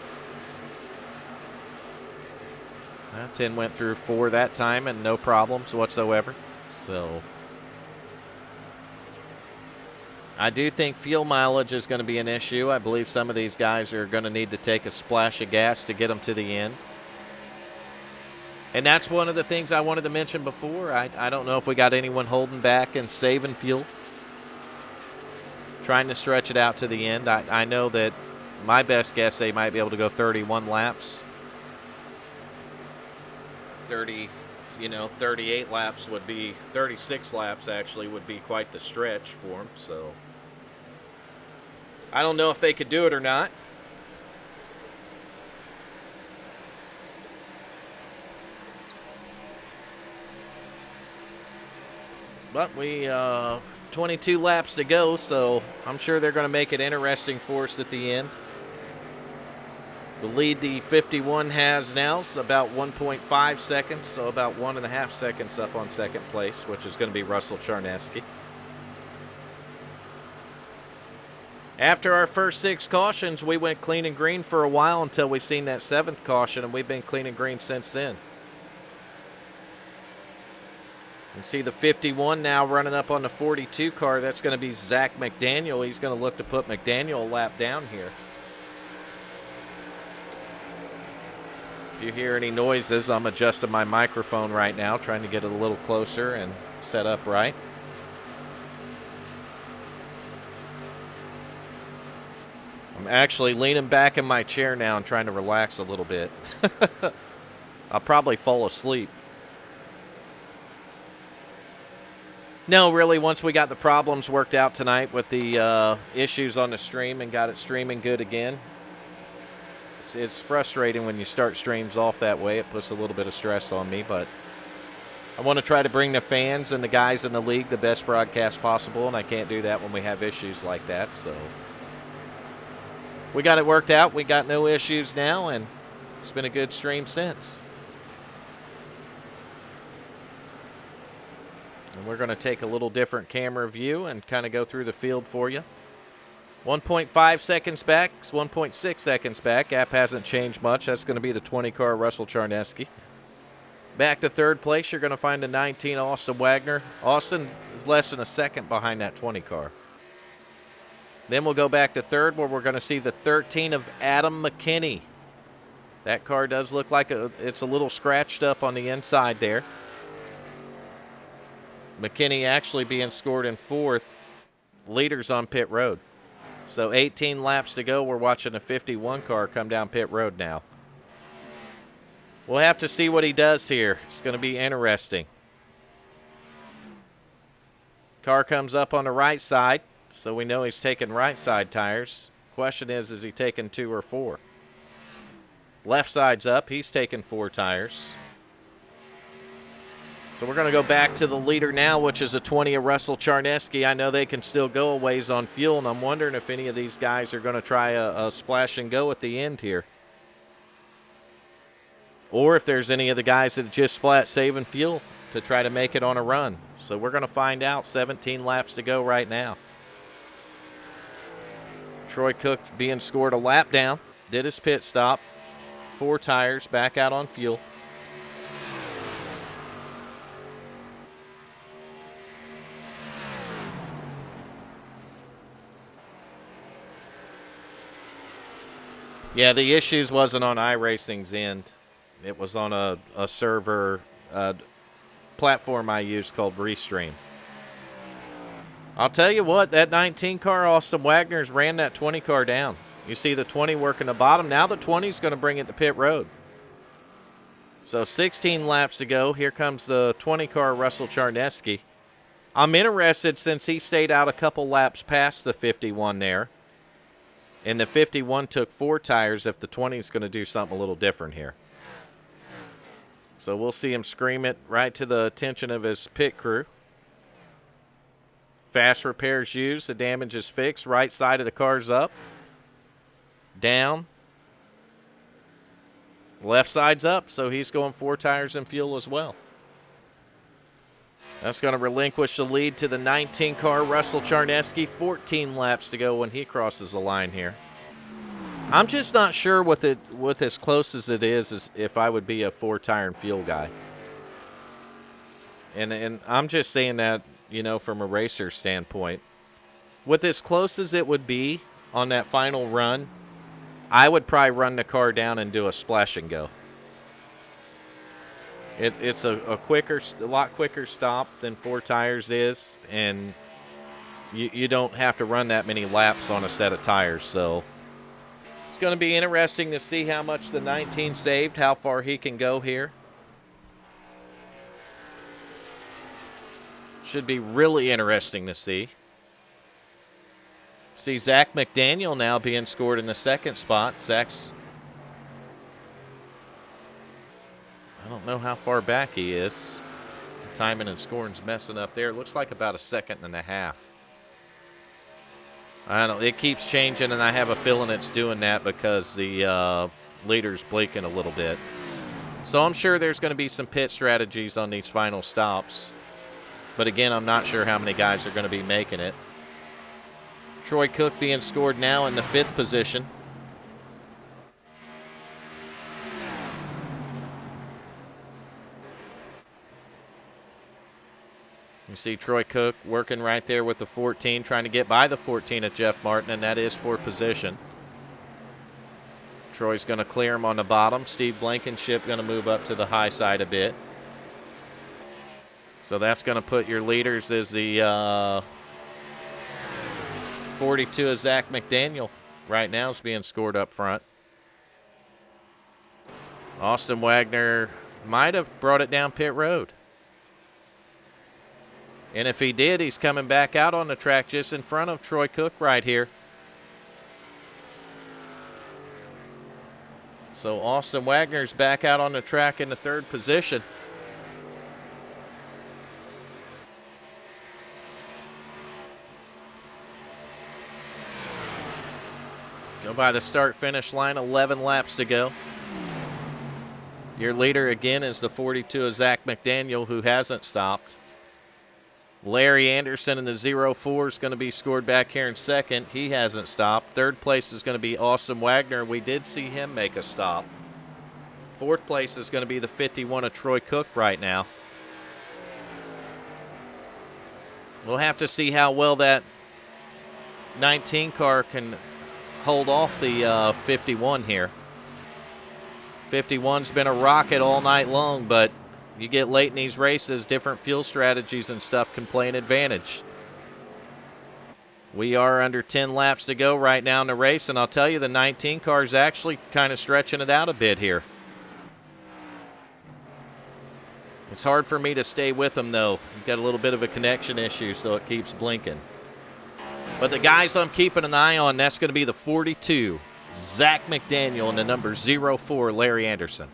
10 went through 4 that time and no problems whatsoever. So I do think fuel mileage is going to be an issue. I believe some of these guys are going to need to take a splash of gas to get them to the end. And that's one of the things I wanted to mention before. I don't know if we got anyone holding back and saving fuel, trying to stretch it out to the end. I know that my best guess, they might be able to go 31 laps. 38 laps would be, 36 laps actually would be quite the stretch for them. So I don't know if they could do it or not. But we 22 laps to go, so I'm sure they're going to make it interesting for us at the end. The lead the 51 has now is about 1.5 seconds, so about 1.5 seconds up on second place, which is going to be Russell Charneski. After our first 6 cautions, we went clean and green for a while until we seen that 7th caution, and we've been clean and green since then. You see the 51 now running up on the 42 car. That's going to be Zach McDaniel. He's going to look to put McDaniel a lap down here. If you hear any noises, I'm adjusting my microphone right now, trying to get it a little closer and set up right. I'm actually leaning back in my chair now and trying to relax a little bit. I'll probably fall asleep. No, really, once we got the problems worked out tonight with the issues on the stream and got it streaming good again, it's frustrating when you start streams off that way. It puts a little bit of stress on me, but I want to try to bring the fans and the guys in the league the best broadcast possible, and I can't do that when we have issues like that. So we got it worked out. We got no issues now, and it's been a good stream since. And we're going to take a little different camera view and kind of go through the field for you. 1.5 seconds back, 1.6 seconds back. Gap hasn't changed much. That's going to be the 20 car Russell Charneski. Back to third place, you're going to find the 19 Austin Wagner. Austin is less than a second behind that 20 car. Then we'll go back to third, where we're going to see the 13 of Adam McKinney. That car does look like it's a little scratched up on the inside there. McKinney actually being scored in 4th. Leaders on pit road. So 18 laps to go. We're watching a 51 car come down pit road now. We'll have to see what he does here. It's going to be interesting. Car comes up on the right side, so we know he's taking right side tires. Question is he taking 2 or 4? Left side's up. He's taking 4 tires. So we're going to go back to the leader now, which is a 20 of Russell Charneski. I know they can still go a ways on fuel, and I'm wondering if any of these guys are going to try a splash and go at the end here. Or if there's any of the guys that are just flat saving fuel to try to make it on a run. So we're going to find out. 17 laps to go right now. Troy Cook being scored a lap down. Did his pit stop. 4 tires, back out on fuel. Yeah, the issues wasn't on iRacing's end. It was on a server platform I use called Restream. I'll tell you what, that 19 car, Austin Wagner's ran that 20 car down. You see the 20 working the bottom. Now the 20 is going to bring it to pit road. So 16 laps to go. Here comes the 20 car, Russell Charneski. I'm interested since he stayed out a couple laps past the 51 there. And the 51 took 4 tires if the 20 is going to do something a little different here. So we'll see him scream it right to the attention of his pit crew. Fast repairs used. The damage is fixed. Right side of the car's up. Down. Left side's up, so he's going 4 tires and fuel as well. That's going to relinquish the lead to the 19 car, Russell Charneski. 14 laps to go when he crosses the line here. I'm just not sure with as close as it is if I would be a 4 tire and fuel guy. And I'm just saying that, you know, from a racer standpoint. With as close as it would be on that final run, I would probably run the car down and do a splash and go. It's a lot quicker stop than 4 tires is, and you don't have to run that many laps on a set of tires. So it's going to be interesting to see how much the 19 saved, how far he can go here. Should be really interesting to see. See Zach McDaniel now being scored in the 2nd spot. Zach's, I don't know how far back he is. Timing and scoring's messing up there. Looks like about a 2.5 seconds. I don't know. It keeps changing, and I have a feeling it's doing that because the leader's blinking a little bit. So I'm sure there's going to be some pit strategies on these final stops. But again, I'm not sure how many guys are going to be making it. Troy Cook being scored now in the 5th position. You see Troy Cook working right there with the 14, trying to get by the 14 of Jeff Martin, and that is for position. Troy's going to clear him on the bottom. Steve Blankenship going to move up to the high side a bit. So that's going to put your leaders as the 42 of Zach McDaniel right now is being scored up front. Austin Wagner might have brought it down pit road. And if he did, he's coming back out on the track just in front of Troy Cook right here. So Austin Wagner's back out on the track in the 3rd position. Go by the start-finish line, 11 laps to go. Your leader again is the 42 of Zach McDaniel, who hasn't stopped. Larry Anderson in the 04 is going to be scored back here in 2nd. He hasn't stopped. 3rd place is going to be Austin Wagner. We did see him make a stop. 4th place is going to be the 51 of Troy Cook right now. We'll have to see how well that 19 car can hold off the 51 here. 51's been a rocket all night long, but you get late in these races, different fuel strategies and stuff can play an advantage. We are under 10 laps to go right now in the race, and I'll tell you, the 19 car is actually kind of stretching it out a bit here. It's hard for me to stay with them, though. We've got a little bit of a connection issue, so it keeps blinking. But the guys I'm keeping an eye on, that's going to be the 42, Zach McDaniel, and the number 04, Larry Anderson.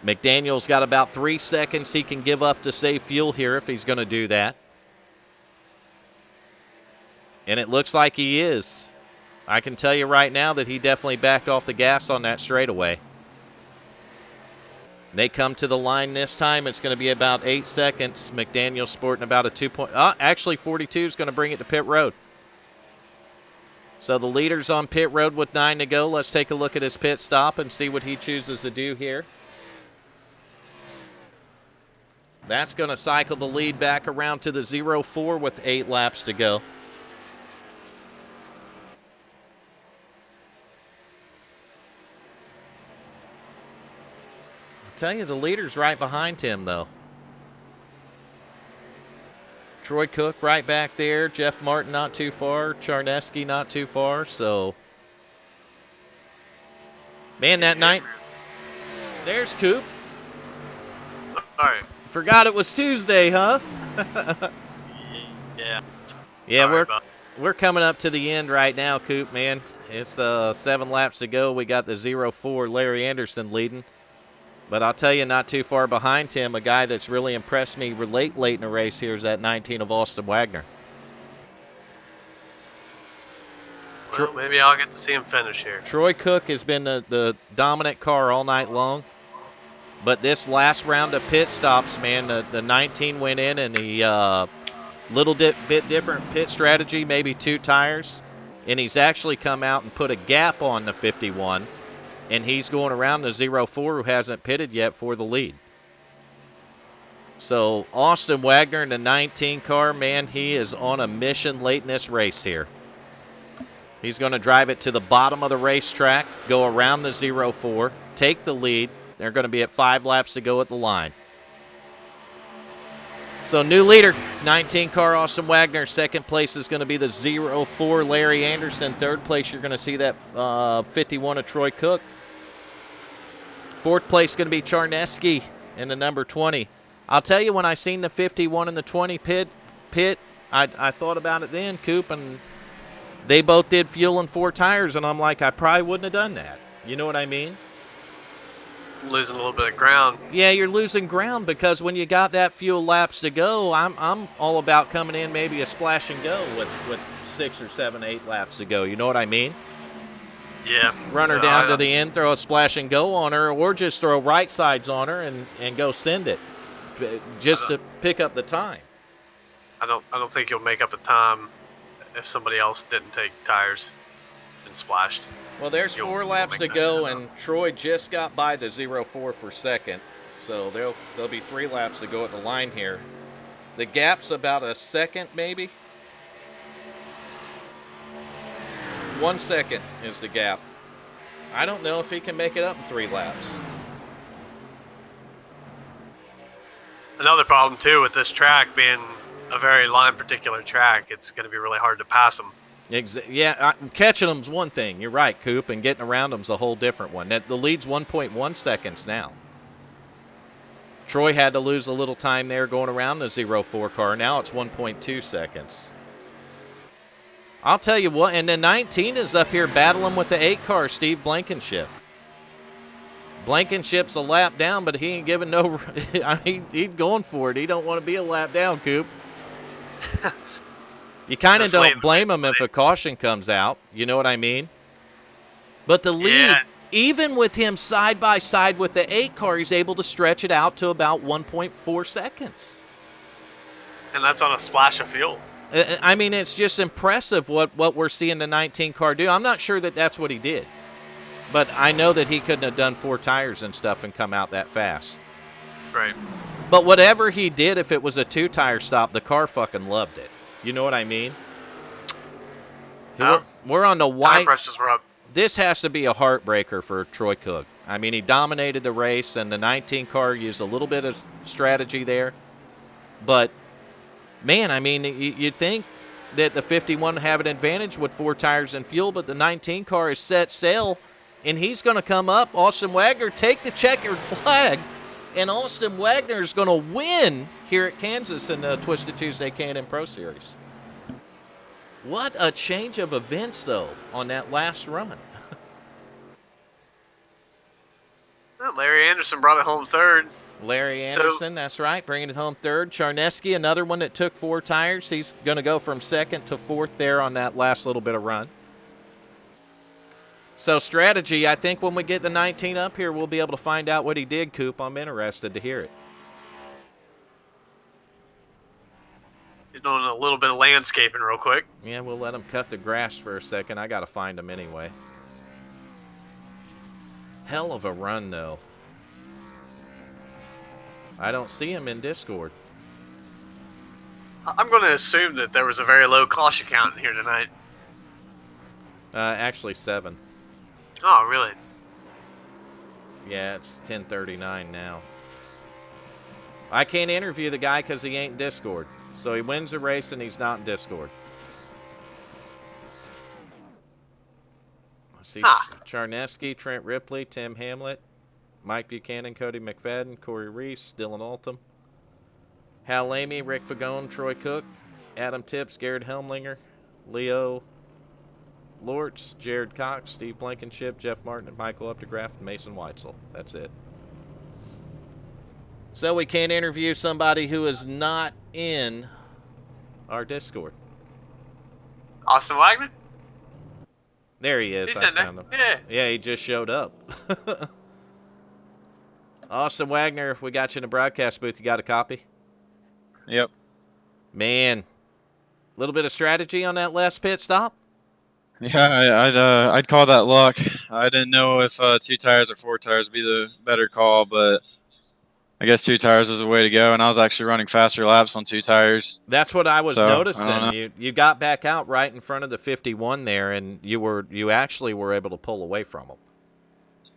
McDaniel's got about 3 seconds he can give up to save fuel here if he's going to do that. And it looks like he is. I can tell you right now that he definitely backed off the gas on that straightaway. They come to the line this time. It's going to be about 8 seconds. McDaniel sporting about a 2 point. Actually, 42 is going to bring it to pit road. So the leader's on pit road with 9 to go. Let's take a look at his pit stop and see what he chooses to do here. That's going to cycle the lead back around to the 04 with 8 laps to go. Tell you, the leader's right behind him, though. Troy Cook right back there. Jeff Martin not too far. Charneski not too far. So, man, that night. There's Coop. Sorry. Forgot it was Tuesday, huh? Yeah. Yeah, we're coming up to the end right now, Coop, man. It's 7 laps to go. We got the 04 Larry Anderson leading. But I'll tell you, not too far behind him, a guy that's really impressed me late in the race here is that 19 of Austin Wagner. Well, maybe I'll get to see him finish here. Troy Cook has been the dominant car all night long. But this last round of pit stops, man, the 19 went in and the little bit different pit strategy, maybe 2 tires. And he's actually come out and put a gap on the 51. And he's going around the 04 who hasn't pitted yet for the lead. So Austin Wagner in the 19 car, man, he is on a mission late in this race here. He's going to drive it to the bottom of the racetrack, go around the 04, take the lead. They're going to be at 5 laps to go at the line. So new leader, 19 car Austin Wagner. Second place is going to be the 04 Larry Anderson. Third place, you're going to see that 51 of Troy Cook. Fourth place is going to be Charneski in the number 20. I'll tell you, when I seen the 51 and the 20 pit, I thought about it then, Coop, and they both did fuel and 4 tires, and I'm like, I probably wouldn't have done that. You know what I mean? Losing a little bit of ground. Yeah, you're losing ground because when you got that fuel laps to go, I'm all about coming in maybe a splash and go with 6 or 7, 8 laps to go. You know what I mean? Yeah. Run her down to the end, throw a splash and go on her, or just throw right sides on her and go send it, just to pick up the time. I don't think you'll make up a time if somebody else didn't take tires and splashed. Well, there's 4 laps to go, and Troy just got by the 04 for second, so there'll be 3 laps to go at the line here. The gap's about a second, maybe. 1 second is the gap. I don't know if he can make it up in 3 laps. Another problem, too, with this track being a very line-particular track, it's going to be really hard to pass them. Yeah, catching them's one thing. You're right, Coop, and getting around them's a whole different one. The lead's 1.1 seconds now. Troy had to lose a little time there going around the 04 car. Now it's 1.2 seconds. I'll tell you what, and the 19 is up here battling with the 8 car, Steve Blankenship. Blankenship's a lap down, but he ain't giving no – I mean, he's going for it. He don't want to be a lap down, Coop. You kind of don't blame him if a caution comes out. You know what I mean? But the lead, even with him side by side with the 8 car, he's able to stretch it out to about 1.4 seconds. And that's on a splash of fuel. I mean, it's just impressive what we're seeing the 19 car do. I'm not sure that that's what he did. But I know that he couldn't have done 4 tires and stuff and come out that fast. Right. But whatever he did, if it was a 2-tire stop, the car fucking loved it. You know what I mean? We're on the white. Tire pressures were up. This has to be a heartbreaker for Troy Cook. I mean, he dominated the race, and the 19 car used a little bit of strategy there. But, man, I mean, you'd think that the 51 would have an advantage with 4 tires and fuel, but the 19 car is set sail, and he's going to come up. Austin Wagner take the checkered flag, and Austin Wagner is going to win here at Kansas in the Twisted Tuesday Can-Am Pro Series. What a change of events, though, on that last run. Well, Larry Anderson brought it home third. Larry Anderson, that's right, bringing it home third. Charneski, another one that took 4 tires. He's going to go from second to fourth there on that last little bit of run. So strategy, I think when we get the 19 up here, we'll be able to find out what he did, Coop. I'm interested to hear it. He's doing a little bit of landscaping real quick. Yeah, we'll let him cut the grass for a second. I got to find him anyway. Hell of a run, though. I don't see him in Discord. I'm going to assume that there was a very low caution count in here tonight. Actually 7. Oh, really? Yeah, it's 10:39 now. I can't interview the guy because he ain't in Discord. So he wins the race and he's not in Discord. Let's see. Charneski, Trent Ripley, Tim Hamlet, Mike Buchanan, Cody McFadden, Corey Reese, Dylan Altum, Hal Lamy, Rick Fagone, Troy Cook, Adam Tips, Garrett Helmlinger, Leo Lortz, Jared Cox, Steve Blankenship, Jeff Martin, and Michael Updegraff, and Mason Weitzel. That's it. So we can't interview somebody who is not in our Discord. Austin Wagner? There he is. He's I in there. found him. Yeah. Yeah, he just showed up. Austin Wagner, we got you in the broadcast booth. You got a copy? Yep. Man, a little bit of strategy on that last pit stop? Yeah, I'd call that luck. I didn't know if 2 tires or 4 tires would be the better call, but I guess 2 tires is the way to go, and I was actually running faster laps on 2 tires. That's what I was noticing. I don't know. You got back out right in front of the 51 there, and you actually were able to pull away from him.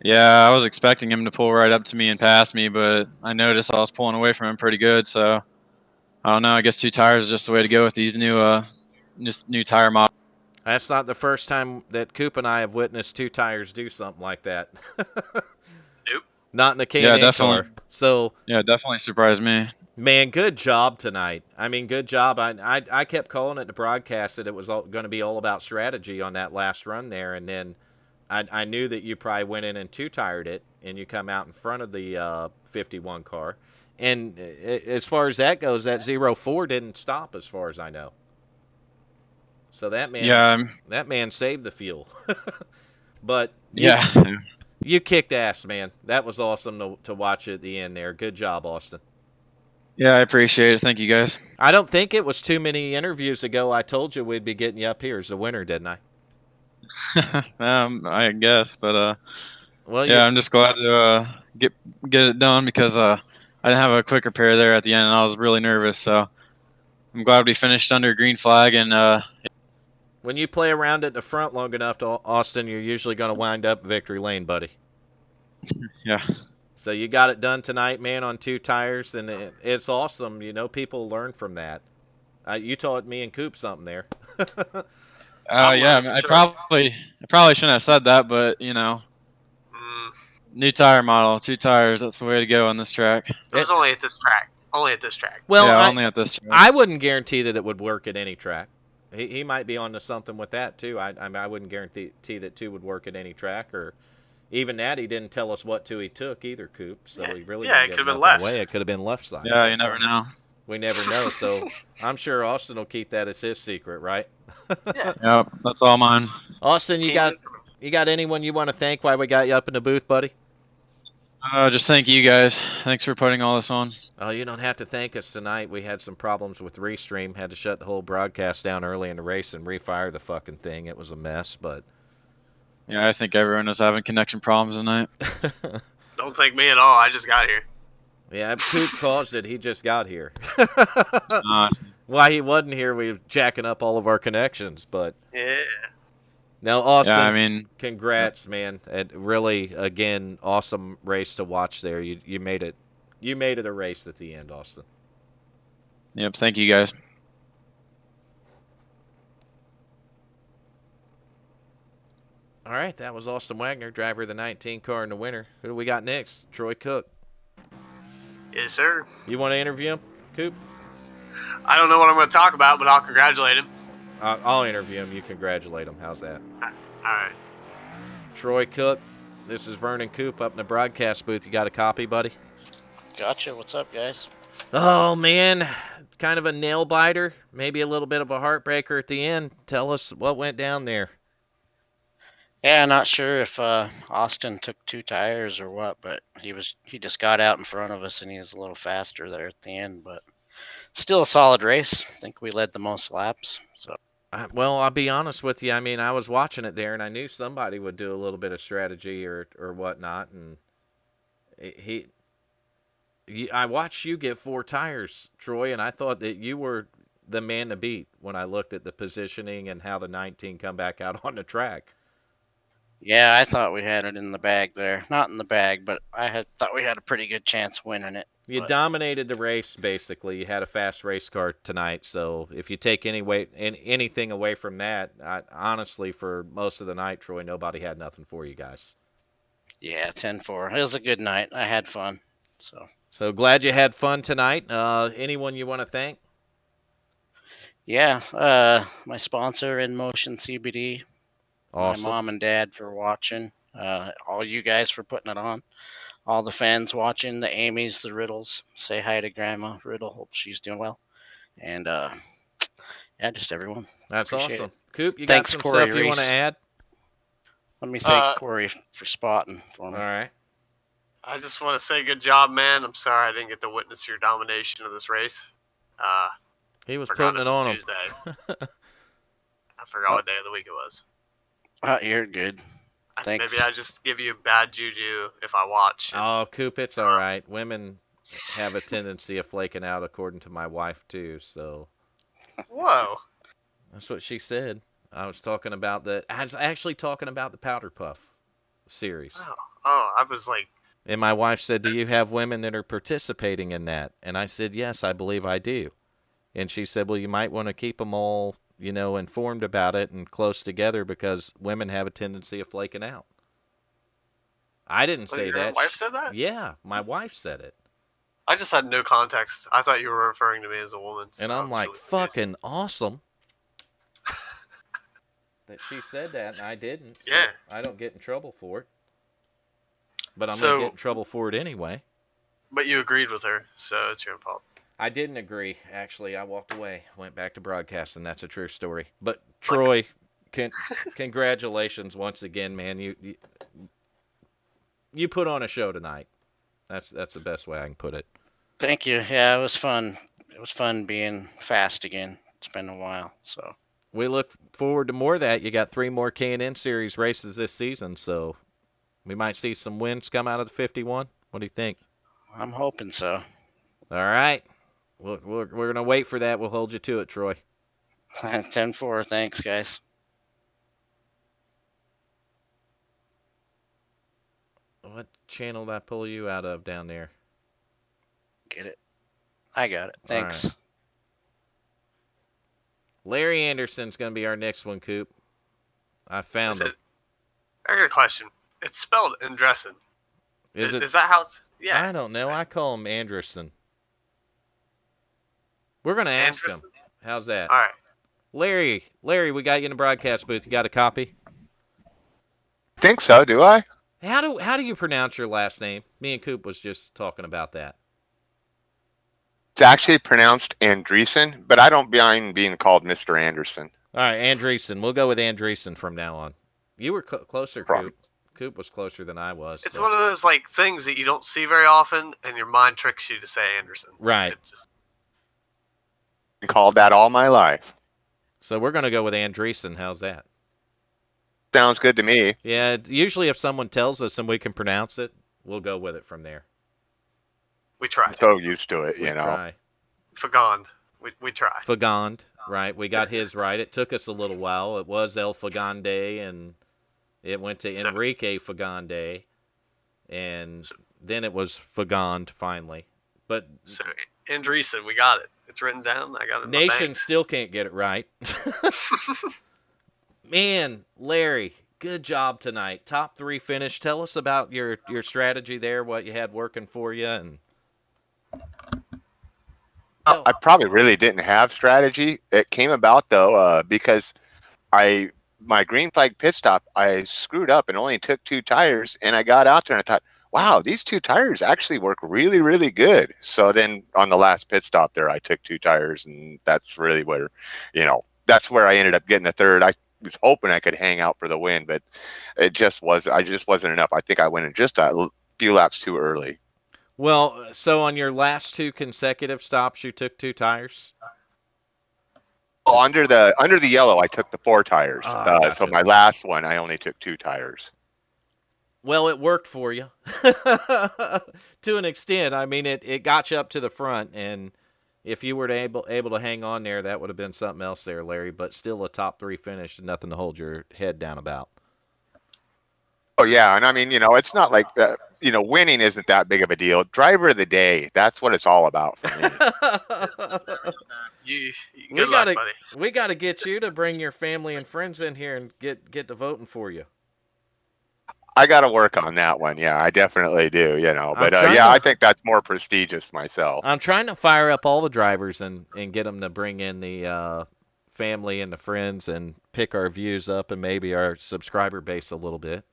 Yeah, I was expecting him to pull right up to me and pass me, but I noticed I was pulling away from him pretty good, so I don't know. I guess 2 tires is just the way to go with these new tire models. That's not the first time that Coop and I have witnessed 2 tires do something like that. Nope. Not in the Can-Am definitely. car. So Yeah, definitely surprised me. man, good job tonight. I mean, good job. I kept calling it the broadcast that it was going to be all about strategy on that last run there, and then I knew that you probably went in and 2-tired it, and you come out in front of the 51 car. And as far as that goes, that 04 didn't stop as far as I know. So that man saved the fuel. But you kicked ass, man. That was awesome to watch at the end there. Good job, Austin. Yeah, I appreciate it. Thank you, guys. I don't think it was too many interviews ago I told you we'd be getting you up here as a winner, didn't I? I guess, but Well, yeah, I'm just glad to get it done because I didn't have a quick repair there at the end, and I was really nervous. So I'm glad we finished under green flag. And when you play around at the front long enough to Austin, you're usually going to wind up victory lane, buddy. Yeah. So you got it done tonight, man, on 2 tires, and it's awesome. You know, people learn from that. You taught me and Coop something there. Yeah, I probably shouldn't have said that, but new tire model, 2 tires. That's the way to go on this track. It was only at this track. Well, yeah, only at this track. I wouldn't guarantee that it would work at any track. He might be onto something with that too. I wouldn't guarantee that 2 would work at any track, or even that he didn't tell us what 2 he took either, Coop. So he really it could have been left. Away. It could have been left side. Yeah, you never know. We never know. So I'm sure Austin will keep that as his secret, right? Yep, that's all mine. Austin, you got anyone you want to thank while we got you up in the booth, buddy? Just thank you guys. Thanks for putting all this on. Oh, you don't have to thank us tonight. We had some problems with Restream. Had to shut the whole broadcast down early in the race and refire the fucking thing. It was a mess, but... Yeah, I think everyone is having connection problems tonight. Don't thank me at all. I just got here. Yeah, Coop caused it. He just got here. Why he wasn't here, we were jacking up all of our connections, but... Yeah. Now, Austin, Yeah, I mean, congrats, man. And really, again, awesome race to watch there. You made it. You made it a race at the end, Austin. yep. Thank you guys. All right, that was Austin Wagner, driver of the 19 car and the winner. Who do we got next? Troy Cook. Yes, sir. You want to interview him, Coop? I don't know what I'm going to talk about, but I'll congratulate him. I'll interview him. You congratulate him. How's that? All right. Troy Cook. This is Vernon Coop up in the broadcast booth. You got a copy, buddy? Gotcha. What's up, guys? Oh, man. Kind of a nail biter. Maybe a little bit of a heartbreaker at the end. Tell us what went down there. Yeah, not sure if Austin took 2 tires or what, but he just got out in front of us and he was a little faster there at the end, but still a solid race. I think we led the most laps. So Well, I'll be honest with you. I mean, I was watching it there, and I knew somebody would do a little bit of strategy or whatnot. And I watched you get 4 tires, Troy, and I thought that you were the man to beat when I looked at the positioning and how the 19 come back out on the track. yeah, I thought we had it in the bag there. Not in the bag, but thought we had a pretty good chance winning it. You But dominated the race, basically. You had a fast race car tonight, so if you take anything away from that, honestly, for most of the night, Troy, nobody had nothing for you guys. yeah, 10-4. It was a good night. I had fun. So glad you had fun tonight. Anyone you want to thank? Yeah, my sponsor, In Motion CBD. Awesome. My mom and dad for watching. All you guys for putting it on. All the fans watching, the Amy's, the Riddles. Say hi to Grandma Riddle. Hope she's doing well. And yeah, just everyone. That's Appreciate awesome. it. Coop, you Thanks, got some Corey stuff you want to Reese. add? Let me thank Corey for spotting for me. All right. I just want to say good job, man. I'm sorry I didn't get to witness your domination of this race. He was Forgot putting it it was on him. Tuesday. I forgot what day of the week it was. You're good. Thanks. Maybe I just give you bad juju if I watch. Oh, Coop, it's all right. Women have a tendency of flaking out, according to my wife, too. So. Whoa. That's what she said. I was actually talking about the Powder Puff series. Oh, I was like. And my wife said, "Do you have women that are participating in that?" And I said, "Yes, I believe I do." And she said, "Well, you might want to keep them all, informed about it and close together because women have a tendency of flaking out." I didn't say Your that. wife said that? Yeah, my wife said it. I just had no context. I thought you were referring to me as a woman. So And I'm like, really fucking awesome that she said that, and I didn't. So yeah. I don't get in trouble for it. But I'm going to get in trouble for it anyway. But you agreed with her, so it's your own fault. I didn't agree. Actually, I walked away, went back to broadcasting. That's a true story. But Troy, congratulations once again, man. You put on a show tonight. That's the best way I can put it. Thank you. Yeah, it was fun. It was fun being fast again. It's been a while, so. We look forward to more of that. You got 3 more K&N Series races this season, so we might see some wins come out of the 51. What do you think? I'm hoping so. All right. We're going to wait for that. We'll hold you to it, Troy. 10-4. Thanks, guys. What channel did I pull you out of down there? Get it. I got it. Thanks. Right. Larry Anderson's going to be our next one, Coop. I found him. I got a question. It's spelled Andressen. Is that how it's... Yeah. I don't know. I call him Anderson. We're going to ask him. How's that? All right. Larry, we got you in the broadcast booth. You got a copy? Think so, do I? How do you pronounce your last name? Me and Coop was just talking about that. It's actually pronounced Andreessen, but I don't mind being called Mr. Anderson. All right, Andreessen. We'll go with Andreessen from now on. You were closer, Coop. Coop was closer than I was. It's one of those things that you don't see very often, and your mind tricks you to say Anderson. Right. Been called that all my life. So we're going to go with Andreessen. How's that? Sounds good to me. Yeah, usually if someone tells us and we can pronounce it, we'll go with it from there. We try. I'm so used to it, you know. Try. Fagond. We try. Fagond. Right, we got his right. It took us a little while. It was El Fagande, and it went to So- Enrique Fagande, and So- then it was Fagand finally. But So, Andreessen, we got it. It's written down. I got it in my Nation bank. still can't get it right. Man, Larry, good job tonight. Top 3 finish. Tell us about your strategy there, what you had working for you, and I probably really didn't have strategy. It came about though because my green flag pit stop, I screwed up and only took 2 tires, and I got out there and I thought, wow, these 2 tires actually work really, really good. So then on the last pit stop there, I took 2 tires, and that's really where, that's where I ended up getting the third. I was hoping I could hang out for the win, but I just wasn't enough. I think I went in just a few laps too early. well, so on your last 2 consecutive stops, you took 2 tires. Well, under the yellow, I took the 4 tires. So Gotcha. my last one, I only took 2 tires. Well, it worked for you to an extent. I mean, it got you up to the front, and if you were able to hang on there, that would have been something else there, Larry. But still, a top 3 finish, nothing to hold your head down about. Oh yeah, and I mean, it's not like winning isn't that big of a deal. Driver of the day, that's what it's all about for me. Good luck, buddy. We gotta get you to bring your family and friends in here and get the voting for you. I got to work on that one. Yeah, I definitely do. But I think that's more prestigious myself. I'm trying to fire up all the drivers and get them to bring in the family and the friends and pick our views up and maybe our subscriber base a little bit.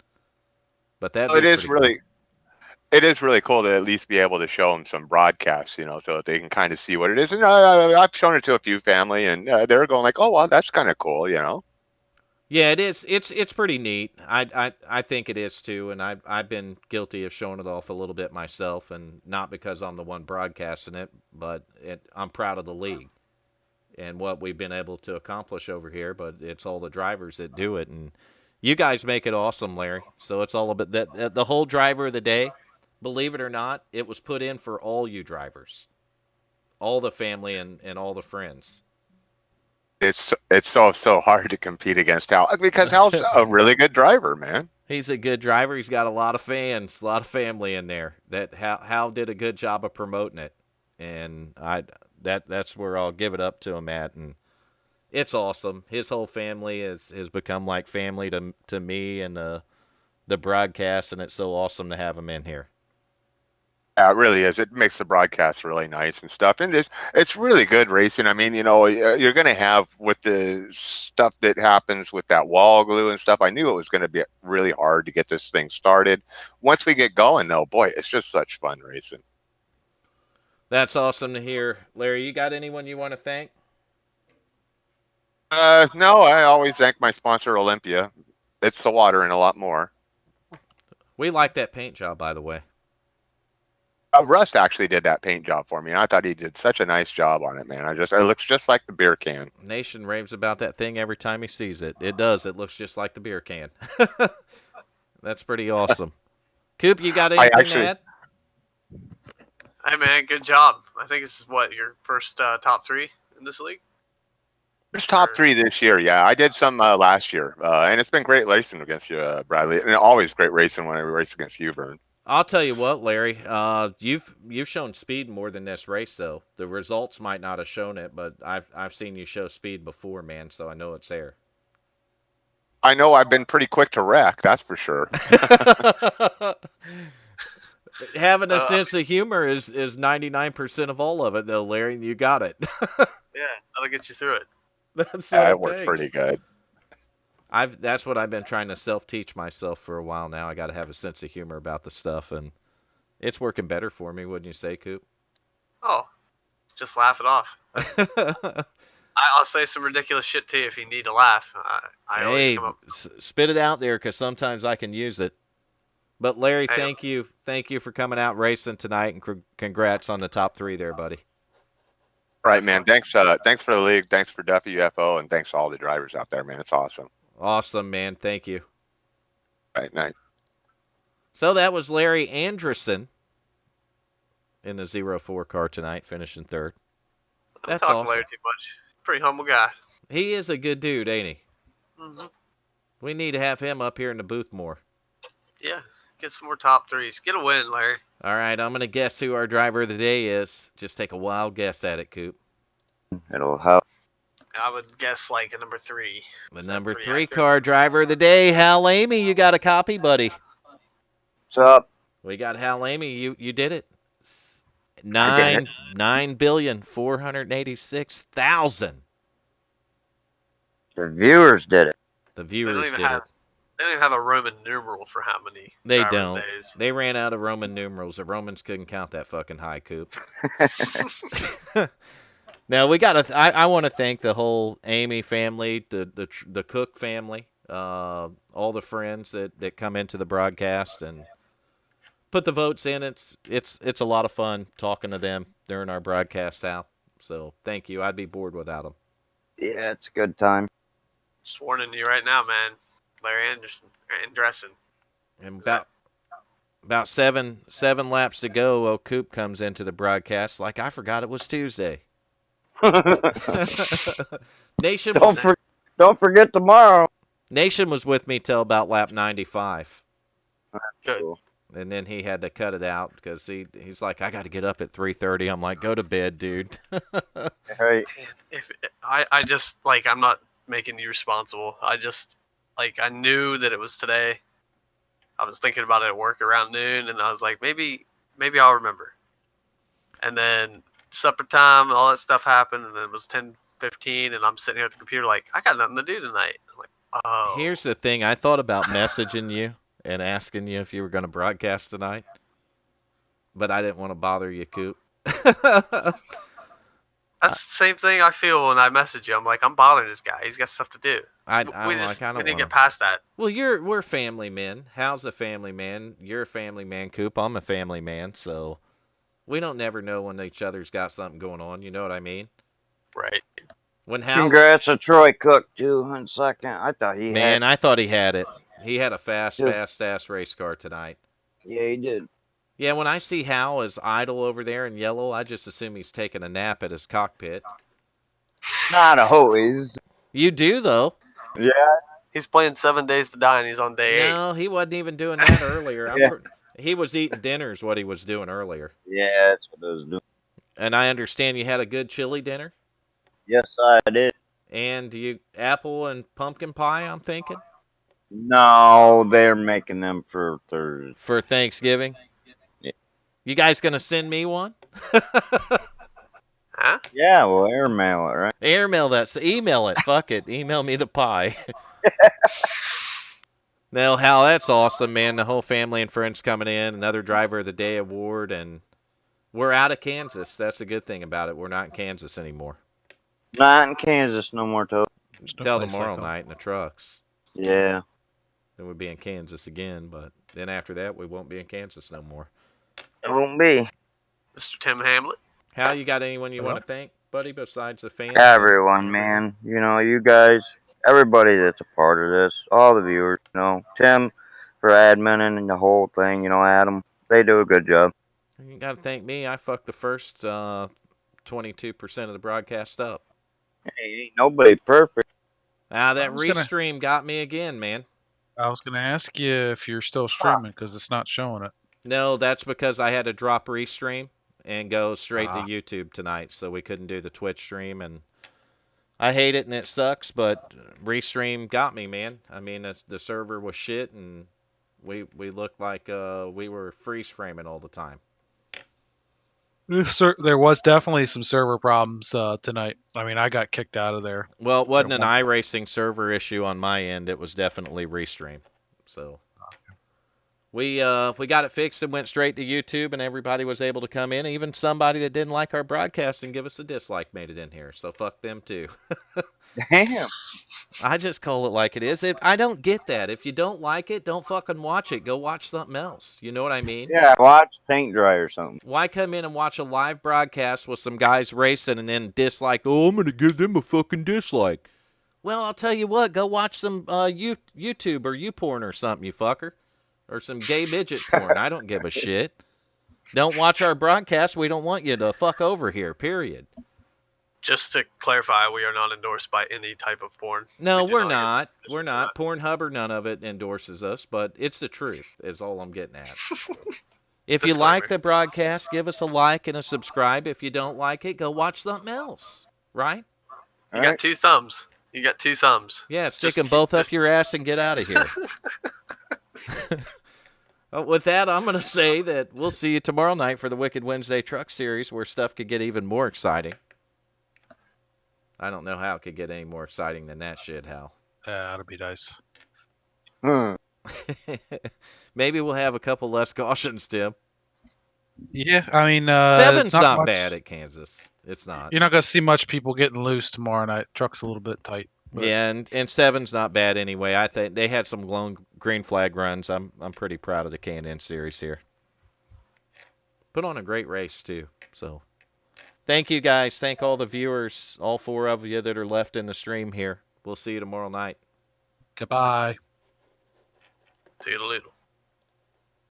But that It is really. It is really cool to at least be able to show them some broadcasts, so that they can kind of see what it is. And I've shown it to a few family, and they're going like, "Oh, well, that's kind of cool," Yeah, it is. It's pretty neat. I think it is too, and I've been guilty of showing it off a little bit myself, and not because I'm the one broadcasting it, but I'm proud of the league and what we've been able to accomplish over here. But it's all the drivers that do it, and you guys make it awesome, Larry. So it's all about that. The whole driver of the day, believe it or not, it was put in for all you drivers, all the family and all the friends. It's so hard to compete against Hal because Hal's a really good driver, man. He's a good driver. He's got a lot of fans, a lot of family in there. That Hal did a good job of promoting it, and that's where I'll give it up to him at. And it's awesome. His whole family has become like family to me and the broadcast, and it's so awesome to have him in here. Yeah, it really is. It makes the broadcast really nice and stuff, and it's really good racing. I mean, you're going to have with the stuff that happens with that wall glue and stuff. I knew it was going to be really hard to get this thing started. Once we get going, though, boy, it's just such fun racing. That's awesome to hear, Larry. You got anyone you want to thank? No, I always thank my sponsor, Olympia. It's the water and a lot more. We like that paint job, by the way. Russ actually did that paint job for me, and I thought he did such a nice job on it, man. It looks just like the beer can. Nation raves about that thing every time he sees it. It does. It looks just like the beer can. That's pretty awesome. Coop, you got anything to add? Hey, man, good job. I think this is your first top 3 in this league? First top 3 this year, yeah. I did some last year, and it's been great racing against you, Bradley, and always great racing when I race against you, Vern. I'll tell you what, Larry. You've shown speed more than this race, though. The results might not have shown it, but I've seen you show speed before, man. So I know it's there. I know I've been pretty quick to wreck, that's for sure. Having a sense of humor is 99% of all of it, though, Larry. You got it. Yeah, that'll get you through it. That's what it works pretty good. That's what I've been trying to self-teach myself for a while now. I got to have a sense of humor about the stuff, and it's working better for me, wouldn't you say, Coop? Oh, just laugh it off. I'll say some ridiculous shit to you if you need to laugh. I always come up. Spit it out there because sometimes I can use it. But Larry, thank you for coming out racing tonight, and congrats on the top 3 there, buddy. All right, man. Thanks for the league. Thanks for WFO, and thanks to all the drivers out there, man. It's awesome. Awesome, man. Thank you. All right, night. So that was Larry Andreessen in the 04 car tonight, finishing 3rd. That's awesome. Larry too much. Pretty humble guy. He is a good dude, ain't he? Hmm. We need to have him up here in the booth more. Yeah. Get some more top threes. Get a win, Larry. All right, I'm going to guess who our driver of the day is. Just take a wild guess at it, Coop. It'll help. I would guess like a number 3. The Is that number pretty 3 accurate? car driver of the day, Hal Amy. You got a copy, buddy. What's up? We got Hal Amy. You did it. I did it. 9,486,000. The viewers did it. The They don't viewers even did have. it. They don't even have a Roman numeral for how many. They driver don't. days. They ran out of Roman numerals. The Romans couldn't count that fucking high, Coop. Now we got to. I want to thank the whole Amy family, the Cook family, all the friends that come into the broadcast and put the votes in. It's a lot of fun talking to them during our broadcast, Al. So thank you. I'd be bored without them. Yeah, it's a good time. Just warning you right now, man. Larry Andressen. And about seven laps to go. Oh, Coop comes into the broadcast like I forgot it was Tuesday. Nation Don't forget tomorrow. Nation was with me till about lap 95. Good. Cool. And then he had to cut it out because he's like, I got to get up at 3:30. I'm like, go to bed, dude. Hey, If I just like I'm not making you responsible. I just like I knew that it was today. I was thinking about it at work around noon, and I was like, maybe I'll remember. And then supper time, all that stuff happened, and then it was 10:15, and I'm sitting here at the computer like I got nothing to do tonight. I'm like, oh. Here's the thing. I thought about messaging you and asking you if you were going to broadcast tonight, but I didn't want to bother you, Coop. That's the same thing I feel when I message you. I'm like, I'm bothering this guy. He's got stuff to do. I we don't need to wanna. get past that. Well, we're family men. Hal's a family man. You're a family man, Coop. I'm a family man, so we don't never know when each other's got something going on. You know what I mean? Right. When Hal's congrats to Troy Cook too. On second, I thought he man, had. I thought he had it. He had a fast Dude. ass race car tonight. Yeah, he did. Yeah, when I see Hal as idle over there in yellow, I just assume he's taking a nap at his cockpit. Not a hose. You do though. Yeah. He's playing 7 Days to Die, and he's on day 8. No, he wasn't even doing that earlier. Yeah. He was eating dinner is what he was doing earlier. Yeah, that's what I was doing. And I understand you had a good chili dinner. Yes, I did. And you apple and pumpkin pie, I'm thinking, No, they're making them for Thursday. for Thanksgiving. Yeah. You guys gonna send me one? Huh? Yeah, well, airmail it, right? Airmail that. Email it. Fuck it. Email me the pie. No, Hal, that's awesome, man. The whole family and friends coming in. Another Driver of the Day award, and we're out of Kansas. That's a good thing about it. We're not in Kansas anymore. Not in Kansas no more, Toad. Till tomorrow night in the trucks. Yeah. Then we'll be in Kansas again, but then after that, we won't be in Kansas no more. It won't be. Mr. Tim Hamlet. Hal, you got anyone you want to thank, buddy, besides the fans? Everyone, man. You know, you guys, everybody that's a part of this, all the viewers, you know, Tim for adminning and the whole thing, you know, Adam, they do a good job. You got to thank me. I fucked the first 22% of the broadcast up. Hey, ain't nobody perfect. That restream got me again, man. I was going to ask you if you're still streaming because it's not showing it. No, that's because I had to drop restream and go straight to YouTube tonight, so we couldn't do the Twitch stream, and I hate it and it sucks, but restream got me, man. I mean, the server was shit, and we looked like we were freeze framing all the time. There was definitely some server problems tonight. I mean, I got kicked out of there. Well, it wasn't an iRacing server issue on my end. It was definitely restream. So we got it fixed and went straight to YouTube, and everybody was able to come in. Even somebody that didn't like our broadcast and give us a dislike made it in here. So fuck them too. Damn. I just call it like it is. I don't get that. If you don't like it, don't fucking watch it. Go watch something else. You know what I mean? Yeah, watch paint dry or something. Why come in and watch a live broadcast with some guys racing and then dislike, oh, I'm going to give them a fucking dislike? Well, I'll tell you what. Go watch some YouTube or YouPorn or something, you fucker. Or some gay midget porn. I don't give a shit. Don't watch our broadcast. We don't want you to fuck over here, period. Just to clarify, we are not endorsed by any type of porn. No, We do we're get not. business We're for not. that. Pornhub or none of it endorses us, but it's the truth, is all I'm getting at. If you Disclaimer. like the broadcast, give us a like and a subscribe. If you don't like it, go watch something else. Right? You got 2 thumbs. You got 2 thumbs. Yeah, stick Just them both up your ass and get out of here. With that, I'm going to say that we'll see you tomorrow night for the Wicked Wednesday Truck Series, where stuff could get even more exciting. I don't know how it could get any more exciting than that shit, Hal. Yeah, that'd be nice. Maybe we'll have a couple less cautions, Tim. Yeah, I mean, Seven's not much. bad at Kansas. It's not. You're not gonna see much people getting loose tomorrow night. Truck's a little bit tight. But Yeah, and seven's not bad anyway. I think they had some green flag runs. I'm pretty proud of the K&N series here. Put on a great race too. So, thank you guys. Thank all the viewers, all 4 of you that are left in the stream here. We'll see you tomorrow night. goodbye. See you later.